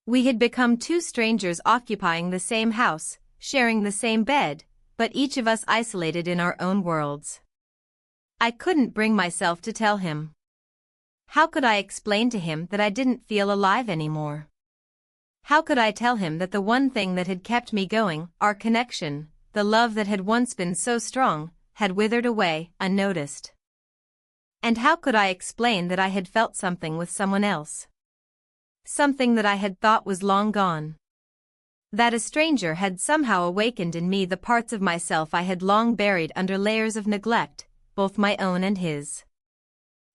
We had become two strangers occupying the same house, sharing the same bed, but each of us isolated in our own worlds. I couldn't bring myself to tell him. How could I explain to him that I didn't feel alive anymore? How could I tell him that the one thing that had kept me going, our connection, the love that had once been so strong, had withered away, unnoticed? And how could I explain that I had felt something with someone else? Something that I had thought was long gone. That a stranger had somehow awakened in me the parts of myself I had long buried under layers of neglect, both my own and his.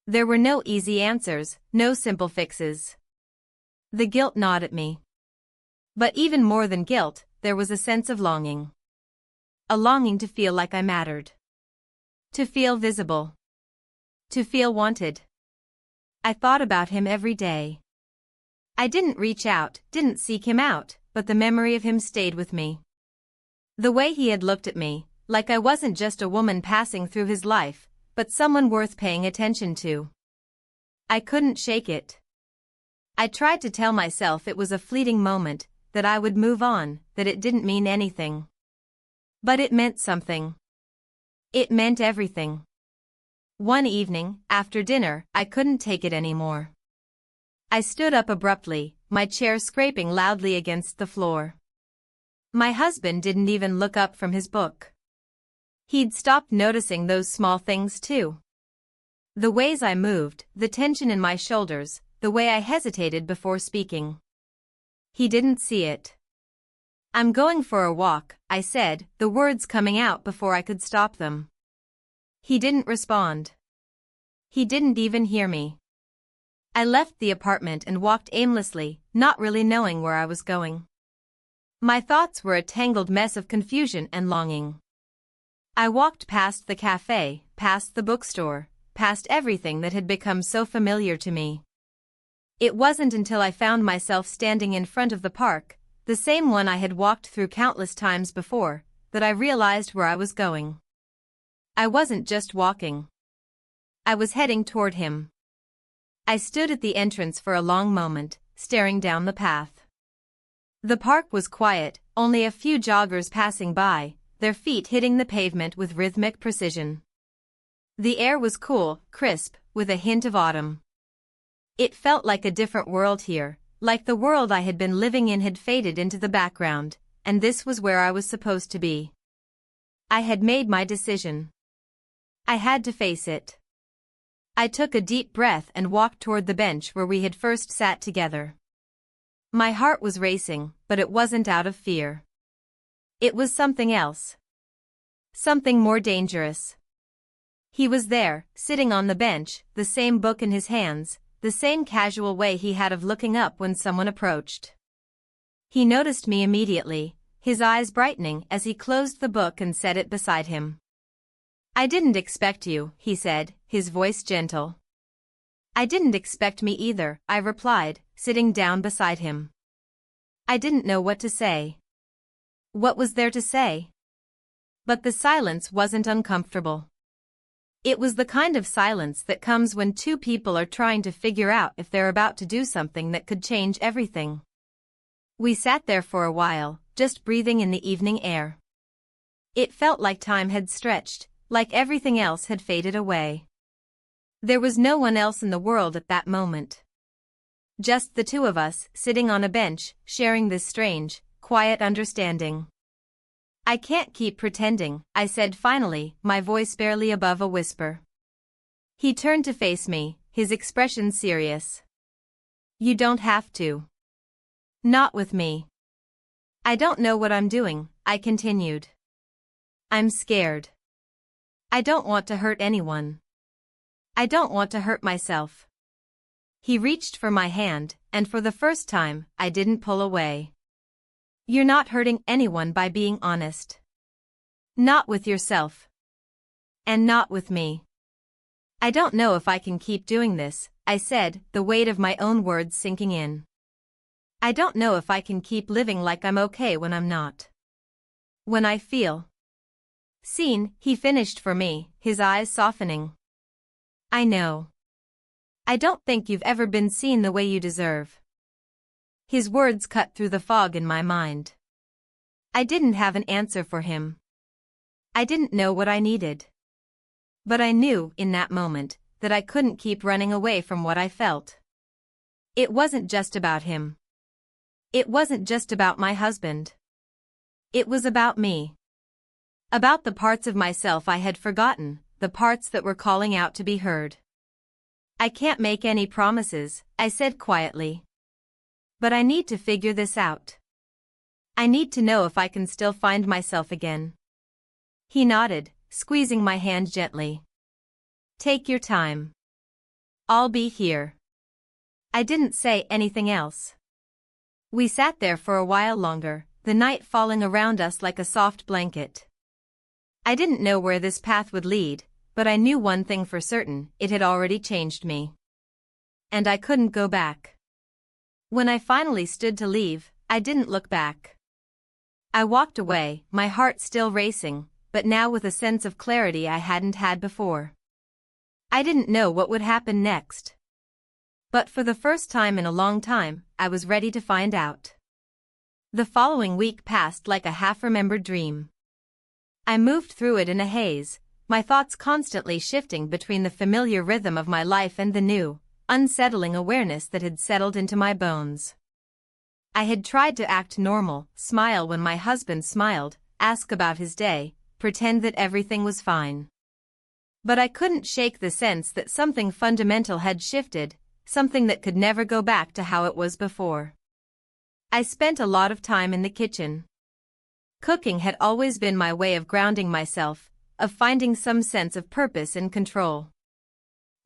There were no easy answers, no simple fixes. The guilt gnawed at me. But even more than guilt, there was a sense of longing. A longing to feel like I mattered. To feel visible. To feel wanted. I thought about him every day. I didn't reach out, didn't seek him out, but the memory of him stayed with me. The way he had looked at me, like I wasn't just a woman passing through his life, but someone worth paying attention to. I couldn't shake it. I tried to tell myself it was a fleeting moment, that I would move on, that it didn't mean anything. But it meant something. It meant everything. One evening, after dinner, I couldn't take it anymore. I stood up abruptly, my chair scraping loudly against the floor. My husband didn't even look up from his book. He'd stopped noticing those small things too. The ways I moved, the tension in my shoulders, the way I hesitated before speaking. He didn't see it. "I'm going for a walk," I said, the words coming out before I could stop them. He didn't respond. He didn't even hear me. I left the apartment and walked aimlessly, not really knowing where I was going. My thoughts were a tangled mess of confusion and longing. I walked past the cafe, past the bookstore, past everything that had become so familiar to me. It wasn't until I found myself standing in front of the park, the same one I had walked through countless times before, that I realized where I was going. I wasn't just walking. I was heading toward him. I stood at the entrance for a long moment, staring down the path. The park was quiet, only a few joggers passing by, their feet hitting the pavement with rhythmic precision. The air was cool, crisp, with a hint of autumn. It felt like a different world here, like the world I had been living in had faded into the background, and this was where I was supposed to be. I had made my decision. I had to face it. I took a deep breath and walked toward the bench where we had first sat together. My heart was racing, but it wasn't out of fear. It was something else. Something more dangerous. He was there, sitting on the bench, the same book in his hands, the same casual way he had of looking up when someone approached. He noticed me immediately, his eyes brightening as he closed the book and set it beside him. I didn't expect you, he said, his voice gentle. I didn't expect me either, I replied, sitting down beside him. I didn't know what to say. What was there to say? But the silence wasn't uncomfortable. It was the kind of silence that comes when two people are trying to figure out if they're about to do something that could change everything. We sat there for a while, just breathing in the evening air. It felt like time had stretched, like everything else had faded away. There was no one else in the world at that moment. Just the two of us, sitting on a bench, sharing this strange, quiet understanding. I can't keep pretending, I said finally, my voice barely above a whisper. He turned to face me, his expression serious. You don't have to. Not with me. I don't know what I'm doing, I continued. I'm scared. I don't want to hurt anyone. I don't want to hurt myself. He reached for my hand, and for the first time, I didn't pull away. You're not hurting anyone by being honest. Not with yourself. And not with me. I don't know if I can keep doing this, I said, the weight of my own words sinking in. I don't know if I can keep living like I'm okay when I'm not. When I feel seen, he finished for me, his eyes softening. I know. I don't think you've ever been seen the way you deserve. His words cut through the fog in my mind. I didn't have an answer for him. I didn't know what I needed. But I knew, in that moment, that I couldn't keep running away from what I felt. It wasn't just about him. It wasn't just about my husband. It was about me. About the parts of myself I had forgotten, the parts that were calling out to be heard. I can't make any promises, I said quietly. But I need to figure this out. I need to know if I can still find myself again. He nodded, squeezing my hand gently. Take your time. I'll be here. I didn't say anything else. We sat there for a while longer, the night falling around us like a soft blanket. I didn't know where this path would lead, but I knew one thing for certain, it had already changed me. And I couldn't go back. When I finally stood to leave, I didn't look back. I walked away, my heart still racing, but now with a sense of clarity I hadn't had before. I didn't know what would happen next. But for the first time in a long time, I was ready to find out. The following week passed like a half-remembered dream. I moved through it in a haze, my thoughts constantly shifting between the familiar rhythm of my life and the new, unsettling awareness that had settled into my bones. I had tried to act normal, smile when my husband smiled, ask about his day, pretend that everything was fine. But I couldn't shake the sense that something fundamental had shifted, something that could never go back to how it was before. I spent a lot of time in the kitchen. Cooking had always been my way of grounding myself, of finding some sense of purpose and control.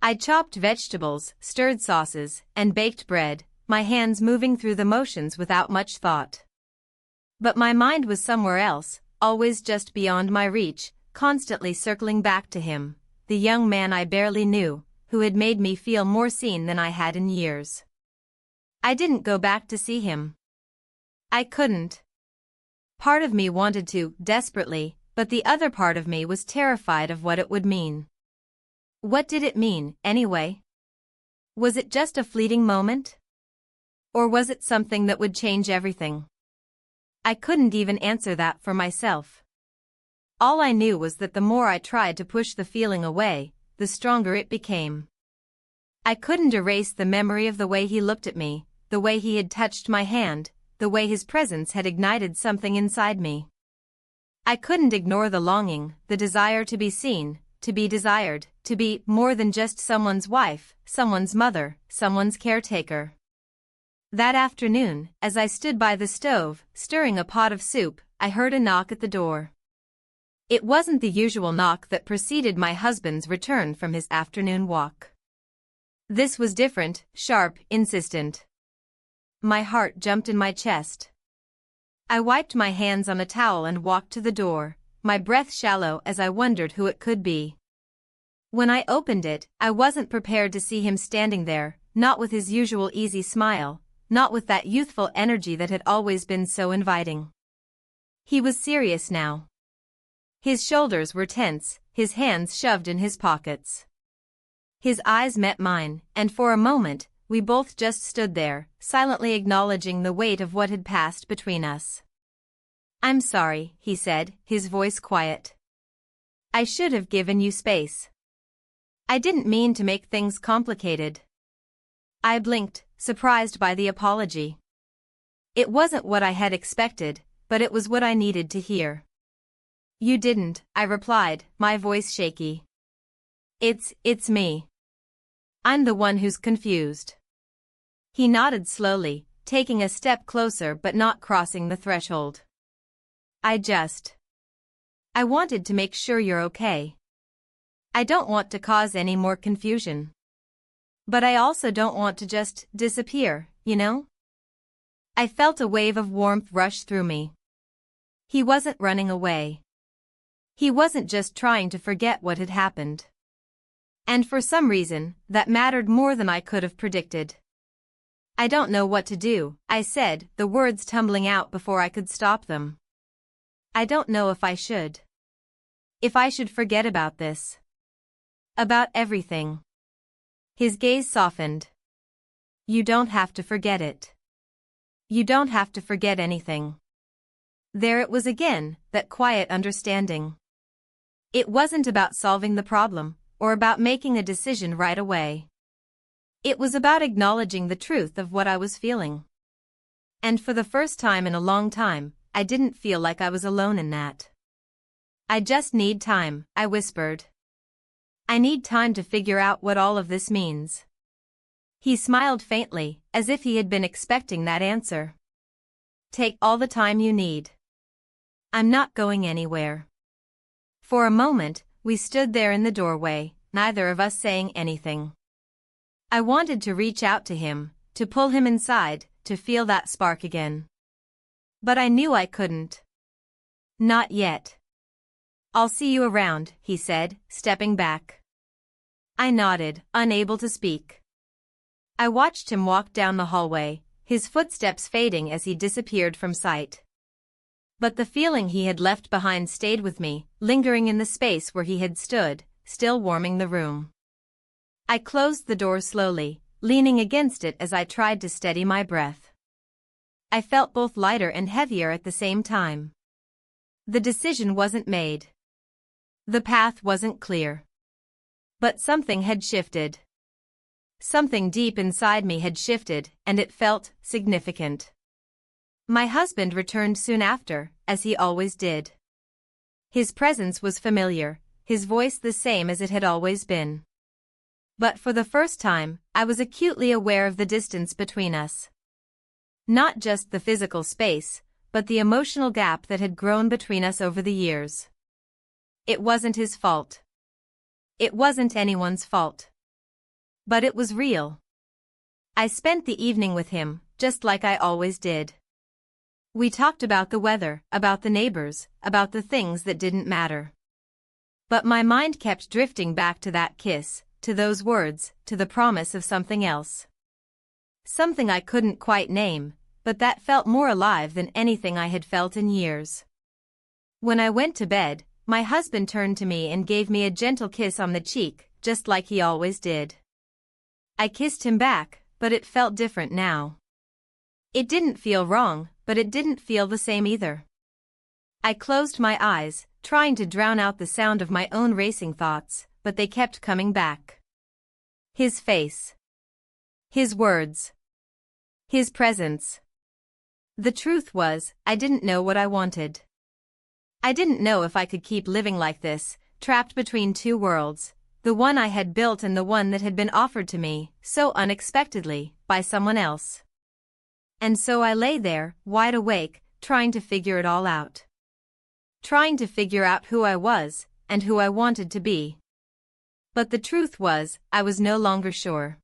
I chopped vegetables, stirred sauces, and baked bread, my hands moving through the motions without much thought. But my mind was somewhere else, always just beyond my reach, constantly circling back to him, the young man I barely knew, who had made me feel more seen than I had in years. I didn't go back to see him. I couldn't. Part of me wanted to, desperately, but the other part of me was terrified of what it would mean. What did it mean, anyway? Was it just a fleeting moment? Or was it something that would change everything? I couldn't even answer that for myself. All I knew was that the more I tried to push the feeling away, the stronger it became. I couldn't erase the memory of the way he looked at me, the way he had touched my hand, the way his presence had ignited something inside me. I couldn't ignore the longing, the desire to be seen, to be desired, to be more than just someone's wife, someone's mother, someone's caretaker. That afternoon, as I stood by the stove, stirring a pot of soup, I heard a knock at the door. It wasn't the usual knock that preceded my husband's return from his afternoon walk. This was different, sharp, insistent. My heart jumped in my chest. I wiped my hands on a towel and walked to the door, my breath shallow as I wondered who it could be. When I opened it, I wasn't prepared to see him standing there, not with his usual easy smile, not with that youthful energy that had always been so inviting. He was serious now. His shoulders were tense, his hands shoved in his pockets. His eyes met mine, and for a moment, we both just stood there, silently acknowledging the weight of what had passed between us. "I'm sorry," he said, his voice quiet. "I should have given you space. I didn't mean to make things complicated." I blinked, surprised by the apology. It wasn't what I had expected, but it was what I needed to hear. "You didn't," I replied, my voice shaky. It's me. I'm the one who's confused." He nodded slowly, taking a step closer but not crossing the threshold. I wanted to make sure you're okay. I don't want to cause any more confusion. But I also don't want to just disappear, you know?" I felt a wave of warmth rush through me. He wasn't running away. He wasn't just trying to forget what had happened. And for some reason, that mattered more than I could have predicted. "I don't know what to do," I said, the words tumbling out before I could stop them. "I don't know if I should. If I should forget about this. About everything." His gaze softened. "You don't have to forget it. You don't have to forget anything." There it was again, that quiet understanding. It wasn't about solving the problem, or about making a decision right away. It was about acknowledging the truth of what I was feeling. And for the first time in a long time, I didn't feel like I was alone in that. "I just need time," I whispered. "I need time to figure out what all of this means." He smiled faintly, as if he had been expecting that answer. "Take all the time you need. I'm not going anywhere." For a moment, we stood there in the doorway, neither of us saying anything. I wanted to reach out to him, to pull him inside, to feel that spark again. But I knew I couldn't. "Not yet." "I'll see you around," he said, stepping back. I nodded, unable to speak. I watched him walk down the hallway, his footsteps fading as he disappeared from sight. But the feeling he had left behind stayed with me, lingering in the space where he had stood, still warming the room. I closed the door slowly, leaning against it as I tried to steady my breath. I felt both lighter and heavier at the same time. The decision wasn't made. The path wasn't clear. But something had shifted. Something deep inside me had shifted, and it felt significant. My husband returned soon after, as he always did. His presence was familiar, his voice the same as it had always been. But for the first time, I was acutely aware of the distance between us. Not just the physical space, but the emotional gap that had grown between us over the years. It wasn't his fault. It wasn't anyone's fault. But it was real. I spent the evening with him, just like I always did. We talked about the weather, about the neighbors, about the things that didn't matter. But my mind kept drifting back to that kiss, to those words, to the promise of something else. Something I couldn't quite name, but that felt more alive than anything I had felt in years. When I went to bed, my husband turned to me and gave me a gentle kiss on the cheek, just like he always did. I kissed him back, but it felt different now. It didn't feel wrong, but it didn't feel the same either. I closed my eyes, trying to drown out the sound of my own racing thoughts, but they kept coming back. His face. His words. His presence. The truth was, I didn't know what I wanted. I didn't know if I could keep living like this, trapped between two worlds, the one I had built and the one that had been offered to me, so unexpectedly, by someone else. And so I lay there, wide awake, trying to figure it all out. Trying to figure out who I was, and who I wanted to be. But the truth was, I was no longer sure.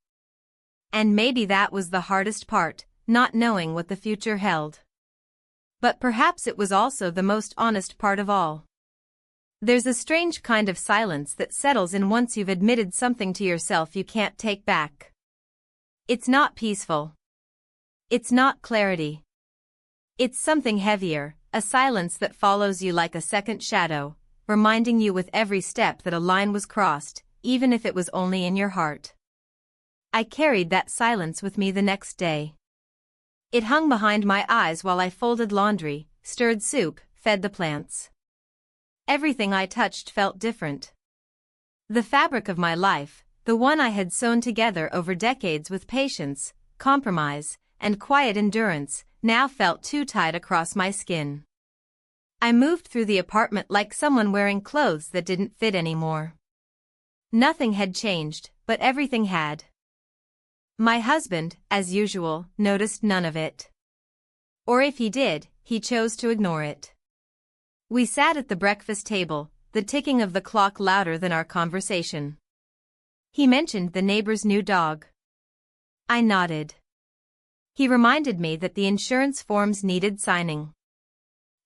And maybe that was the hardest part, not knowing what the future held. But perhaps it was also the most honest part of all. There's a strange kind of silence that settles in once you've admitted something to yourself you can't take back. It's not peaceful. It's not clarity. It's something heavier, a silence that follows you like a second shadow, reminding you with every step that a line was crossed, even if it was only in your heart. I carried that silence with me the next day. It hung behind my eyes while I folded laundry, stirred soup, fed the plants. Everything I touched felt different. The fabric of my life, the one I had sewn together over decades with patience, compromise, and quiet endurance, now felt too tight across my skin. I moved through the apartment like someone wearing clothes that didn't fit anymore. Nothing had changed, but everything had. My husband, as usual, noticed none of it. Or if he did, he chose to ignore it. We sat at the breakfast table, the ticking of the clock louder than our conversation. He mentioned the neighbor's new dog. I nodded. He reminded me that the insurance forms needed signing.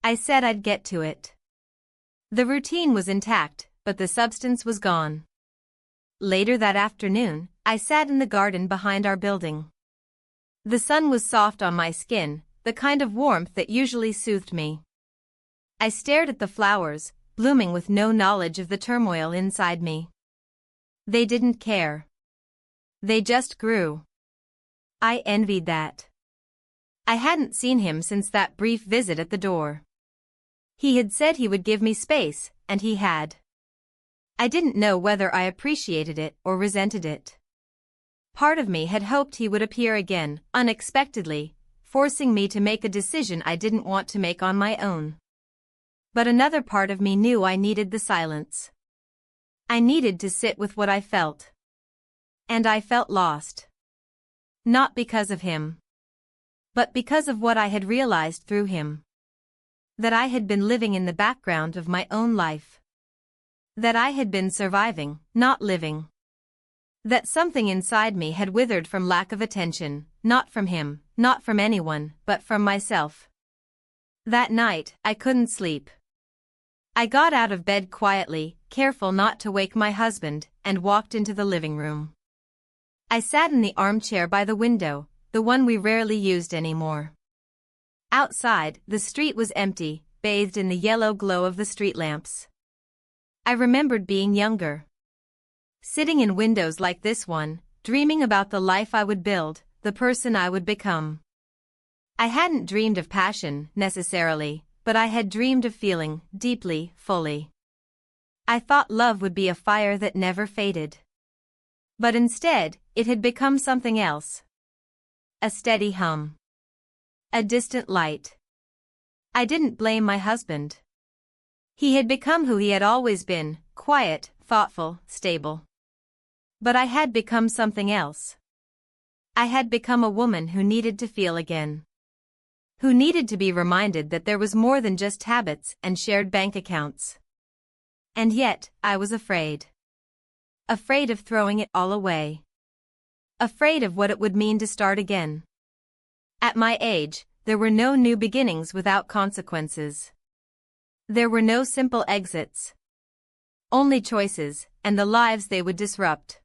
I said I'd get to it. The routine was intact, but the substance was gone. Later that afternoon, I sat in the garden behind our building. The sun was soft on my skin, the kind of warmth that usually soothed me. I stared at the flowers, blooming with no knowledge of the turmoil inside me. They didn't care. They just grew. I envied that. I hadn't seen him since that brief visit at the door. He had said he would give me space, and he had. I didn't know whether I appreciated it or resented it. Part of me had hoped he would appear again, unexpectedly, forcing me to make a decision I didn't want to make on my own. But another part of me knew I needed the silence. I needed to sit with what I felt. And I felt lost. Not because of him. But because of what I had realized through him. That I had been living in the background of my own life. That I had been surviving, not living. That something inside me had withered from lack of attention, not from him, not from anyone, but from myself. That night, I couldn't sleep. I got out of bed quietly, careful not to wake my husband, and walked into the living room. I sat in the armchair by the window, the one we rarely used anymore. Outside, the street was empty, bathed in the yellow glow of the street lamps. I remembered being younger. Sitting in windows like this one, dreaming about the life I would build, the person I would become. I hadn't dreamed of passion, necessarily, but I had dreamed of feeling, deeply, fully. I thought love would be a fire that never faded. But instead, it had become something else. A steady hum. A distant light. I didn't blame my husband. He had become who he had always been, quiet, thoughtful, stable. But I had become something else. I had become a woman who needed to feel again. Who needed to be reminded that there was more than just habits and shared bank accounts. And yet, I was afraid. Afraid of throwing it all away. Afraid of what it would mean to start again. At my age, there were no new beginnings without consequences. There were no simple exits. Only choices, and the lives they would disrupt.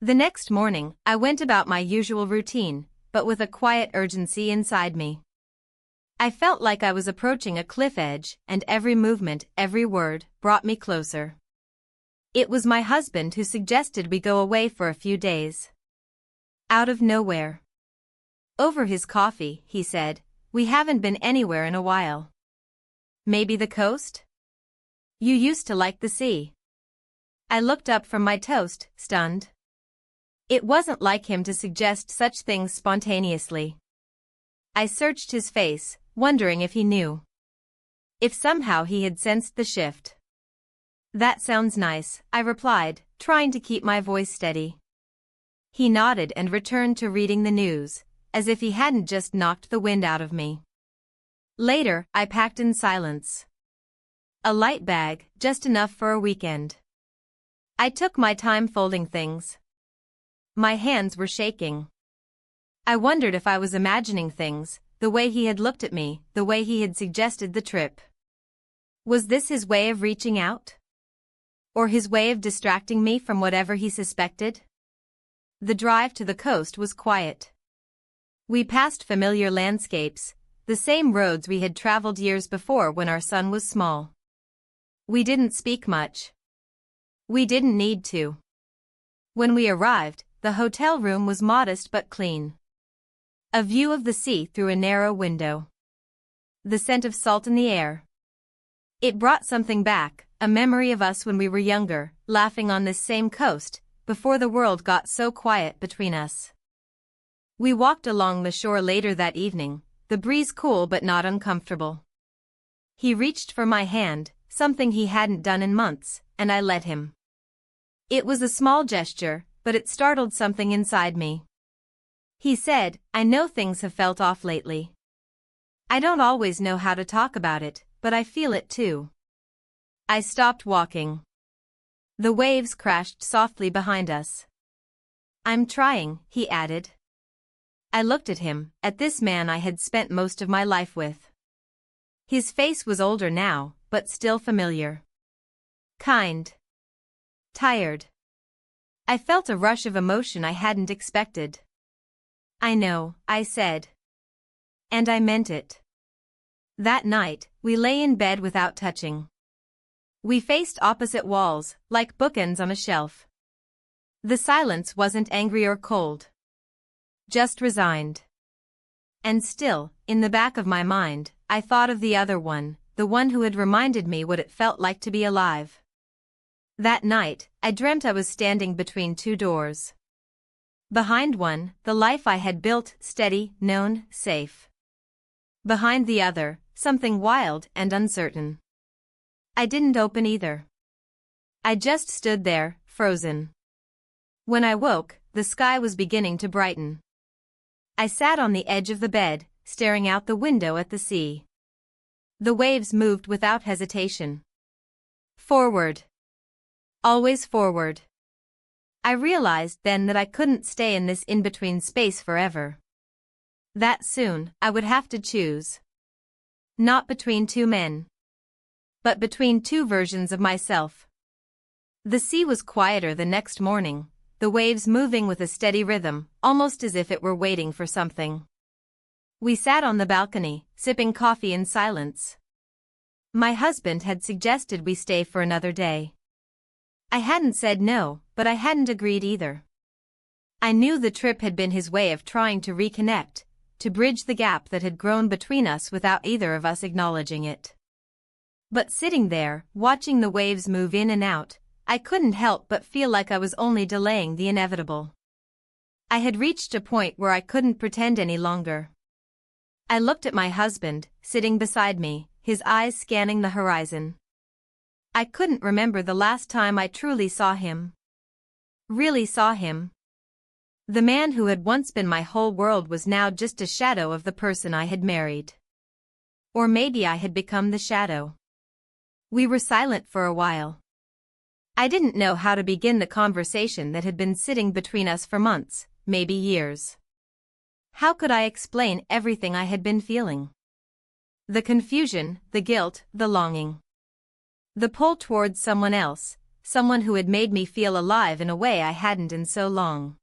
The next morning, I went about my usual routine, but with a quiet urgency inside me. I felt like I was approaching a cliff edge, and every movement, every word, brought me closer. It was my husband who suggested we go away for a few days. Out of nowhere. Over his coffee, he said, "We haven't been anywhere in a while. Maybe the coast? You used to like the sea." I looked up from my toast, stunned. It wasn't like him to suggest such things spontaneously. I searched his face, wondering if he knew. If somehow he had sensed the shift. "That sounds nice," I replied, trying to keep my voice steady. He nodded and returned to reading the news, as if he hadn't just knocked the wind out of me. Later, I packed in silence. A light bag, just enough for a weekend. I took my time folding things. My hands were shaking. I wondered if I was imagining things, the way he had looked at me, the way he had suggested the trip. Was this his way of reaching out? Or his way of distracting me from whatever he suspected? The drive to the coast was quiet. We passed familiar landscapes, the same roads we had traveled years before when our son was small. We didn't speak much. We didn't need to. When we arrived, the hotel room was modest but clean. A view of the sea through a narrow window. The scent of salt in the air. It brought something back, a memory of us when we were younger, laughing on this same coast, before the world got so quiet between us. We walked along the shore later that evening, the breeze cool but not uncomfortable. He reached for my hand, something he hadn't done in months, and I let him. It was a small gesture, but it startled something inside me. He said, "I know things have felt off lately. I don't always know how to talk about it, but I feel it too." I stopped walking. The waves crashed softly behind us. "I'm trying," he added. I looked at him, at this man I had spent most of my life with. His face was older now, but still familiar. Kind. Tired. I felt a rush of emotion I hadn't expected. "I know," I said. And I meant it. That night, we lay in bed without touching. We faced opposite walls, like bookends on a shelf. The silence wasn't angry or cold. Just resigned. And still, in the back of my mind, I thought of the other one, the one who had reminded me what it felt like to be alive. That night, I dreamt I was standing between two doors. Behind one, the life I had built, steady, known, safe. Behind the other, something wild and uncertain. I didn't open either. I just stood there, frozen. When I woke, the sky was beginning to brighten. I sat on the edge of the bed, staring out the window at the sea. The waves moved without hesitation. Forward. Always forward. I realized then that I couldn't stay in this in-between space forever. That soon, I would have to choose. Not between two men, but between two versions of myself. The sea was quieter the next morning, the waves moving with a steady rhythm, almost as if it were waiting for something. We sat on the balcony, sipping coffee in silence. My husband had suggested we stay for another day. I hadn't said no, but I hadn't agreed either. I knew the trip had been his way of trying to reconnect, to bridge the gap that had grown between us without either of us acknowledging it. But sitting there, watching the waves move in and out, I couldn't help but feel like I was only delaying the inevitable. I had reached a point where I couldn't pretend any longer. I looked at my husband, sitting beside me, his eyes scanning the horizon. I couldn't remember the last time I truly saw him. Really saw him. The man who had once been my whole world was now just a shadow of the person I had married. Or maybe I had become the shadow. We were silent for a while. I didn't know how to begin the conversation that had been sitting between us for months, maybe years. How could I explain everything I had been feeling? The confusion, the guilt, the longing. The pull towards someone else, someone who had made me feel alive in a way I hadn't in so long.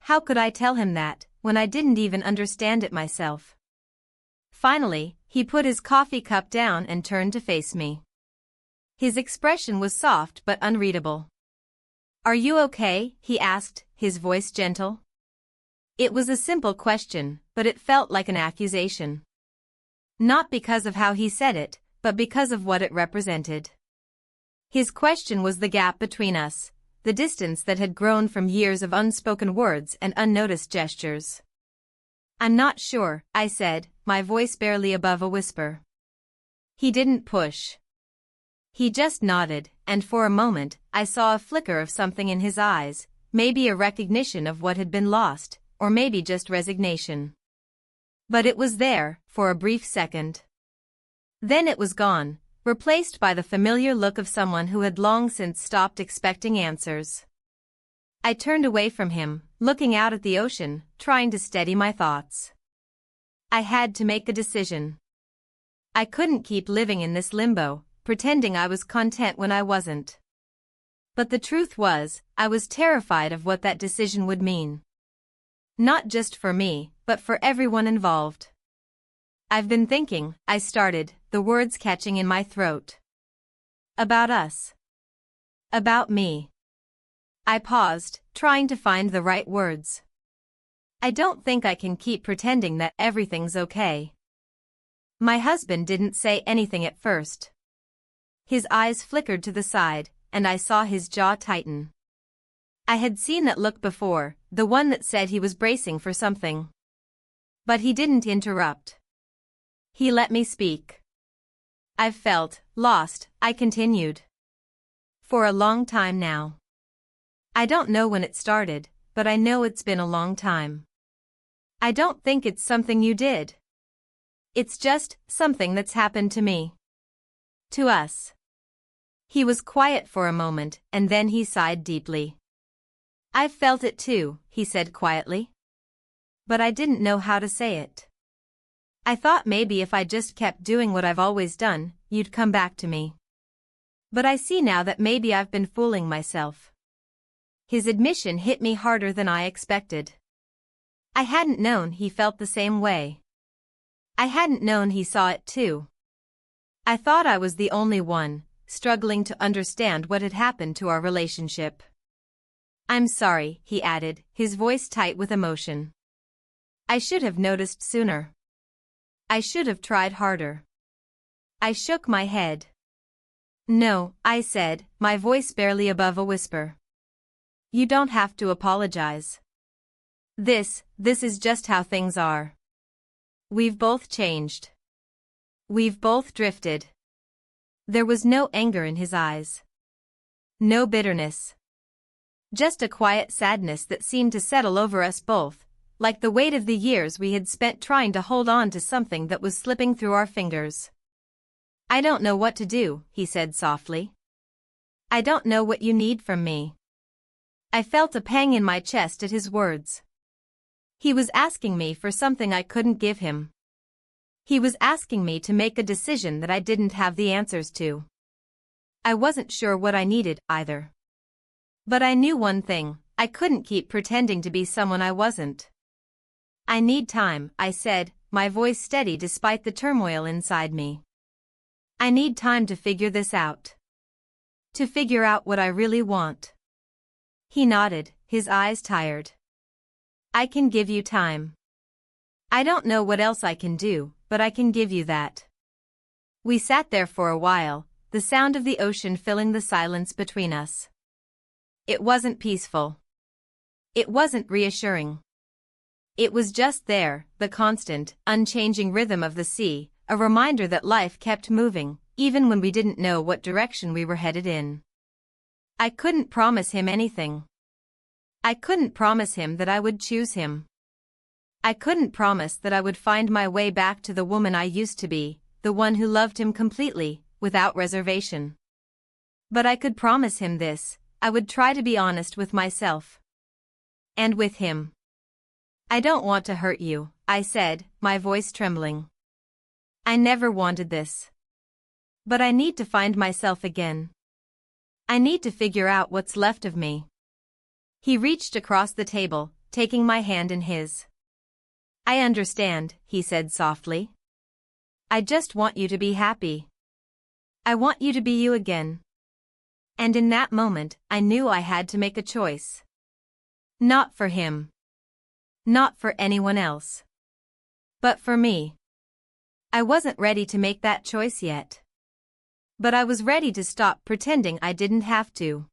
How could I tell him that, when I didn't even understand it myself? Finally, he put his coffee cup down and turned to face me. His expression was soft but unreadable. "Are you okay?" he asked, his voice gentle. It was a simple question, but it felt like an accusation. Not because of how he said it, but because of what it represented. His question was the gap between us, the distance that had grown from years of unspoken words and unnoticed gestures. "I'm not sure," I said, my voice barely above a whisper. He didn't push. He just nodded, and for a moment, I saw a flicker of something in his eyes, maybe a recognition of what had been lost, or maybe just resignation. But it was there, for a brief second. Then it was gone, replaced by the familiar look of someone who had long since stopped expecting answers. I turned away from him, looking out at the ocean, trying to steady my thoughts. I had to make a decision. I couldn't keep living in this limbo, pretending I was content when I wasn't. But the truth was, I was terrified of what that decision would mean. Not just for me, but for everyone involved. I've been thinking, I started, the words catching in my throat. About us. About me. I paused, trying to find the right words. I don't think I can keep pretending that everything's okay. My husband didn't say anything at first. His eyes flickered to the side, and I saw his jaw tighten. I had seen that look before, the one that said he was bracing for something. But he didn't interrupt. He let me speak. I've felt lost, I continued. For a long time now. I don't know when it started, but I know it's been a long time. I don't think it's something you did. It's just something that's happened to me. To us. He was quiet for a moment, and then he sighed deeply. I've felt it too, he said quietly. But I didn't know how to say it. I thought maybe if I just kept doing what I've always done, you'd come back to me. But I see now that maybe I've been fooling myself. His admission hit me harder than I expected. I hadn't known he felt the same way. I hadn't known he saw it too. I thought I was the only one, struggling to understand what had happened to our relationship. I'm sorry, he added, his voice tight with emotion. I should have noticed sooner. I should have tried harder. I shook my head. No, I said, my voice barely above a whisper. You don't have to apologize. This is just how things are. We've both changed. We've both drifted. There was no anger in his eyes. No bitterness. Just a quiet sadness that seemed to settle over us both, like the weight of the years we had spent trying to hold on to something that was slipping through our fingers. I don't know what to do, he said softly. I don't know what you need from me. I felt a pang in my chest at his words. He was asking me for something I couldn't give him. He was asking me to make a decision that I didn't have the answers to. I wasn't sure what I needed, either. But I knew one thing, I couldn't keep pretending to be someone I wasn't. I need time, I said, my voice steady despite the turmoil inside me. I need time to figure this out. To figure out what I really want. He nodded, his eyes tired. I can give you time. I don't know what else I can do, but I can give you that. We sat there for a while, the sound of the ocean filling the silence between us. It wasn't peaceful. It wasn't reassuring. It was just there, the constant, unchanging rhythm of the sea, a reminder that life kept moving, even when we didn't know what direction we were headed in. I couldn't promise him anything. I couldn't promise him that I would choose him. I couldn't promise that I would find my way back to the woman I used to be, the one who loved him completely, without reservation. But I could promise him this, I would try to be honest with myself. And with him. I don't want to hurt you, I said, my voice trembling. I never wanted this. But I need to find myself again. I need to figure out what's left of me. He reached across the table, taking my hand in his. I understand, he said softly. I just want you to be happy. I want you to be you again. And in that moment, I knew I had to make a choice. Not for him. Not for anyone else. But for me. I wasn't ready to make that choice yet. But I was ready to stop pretending I didn't have to.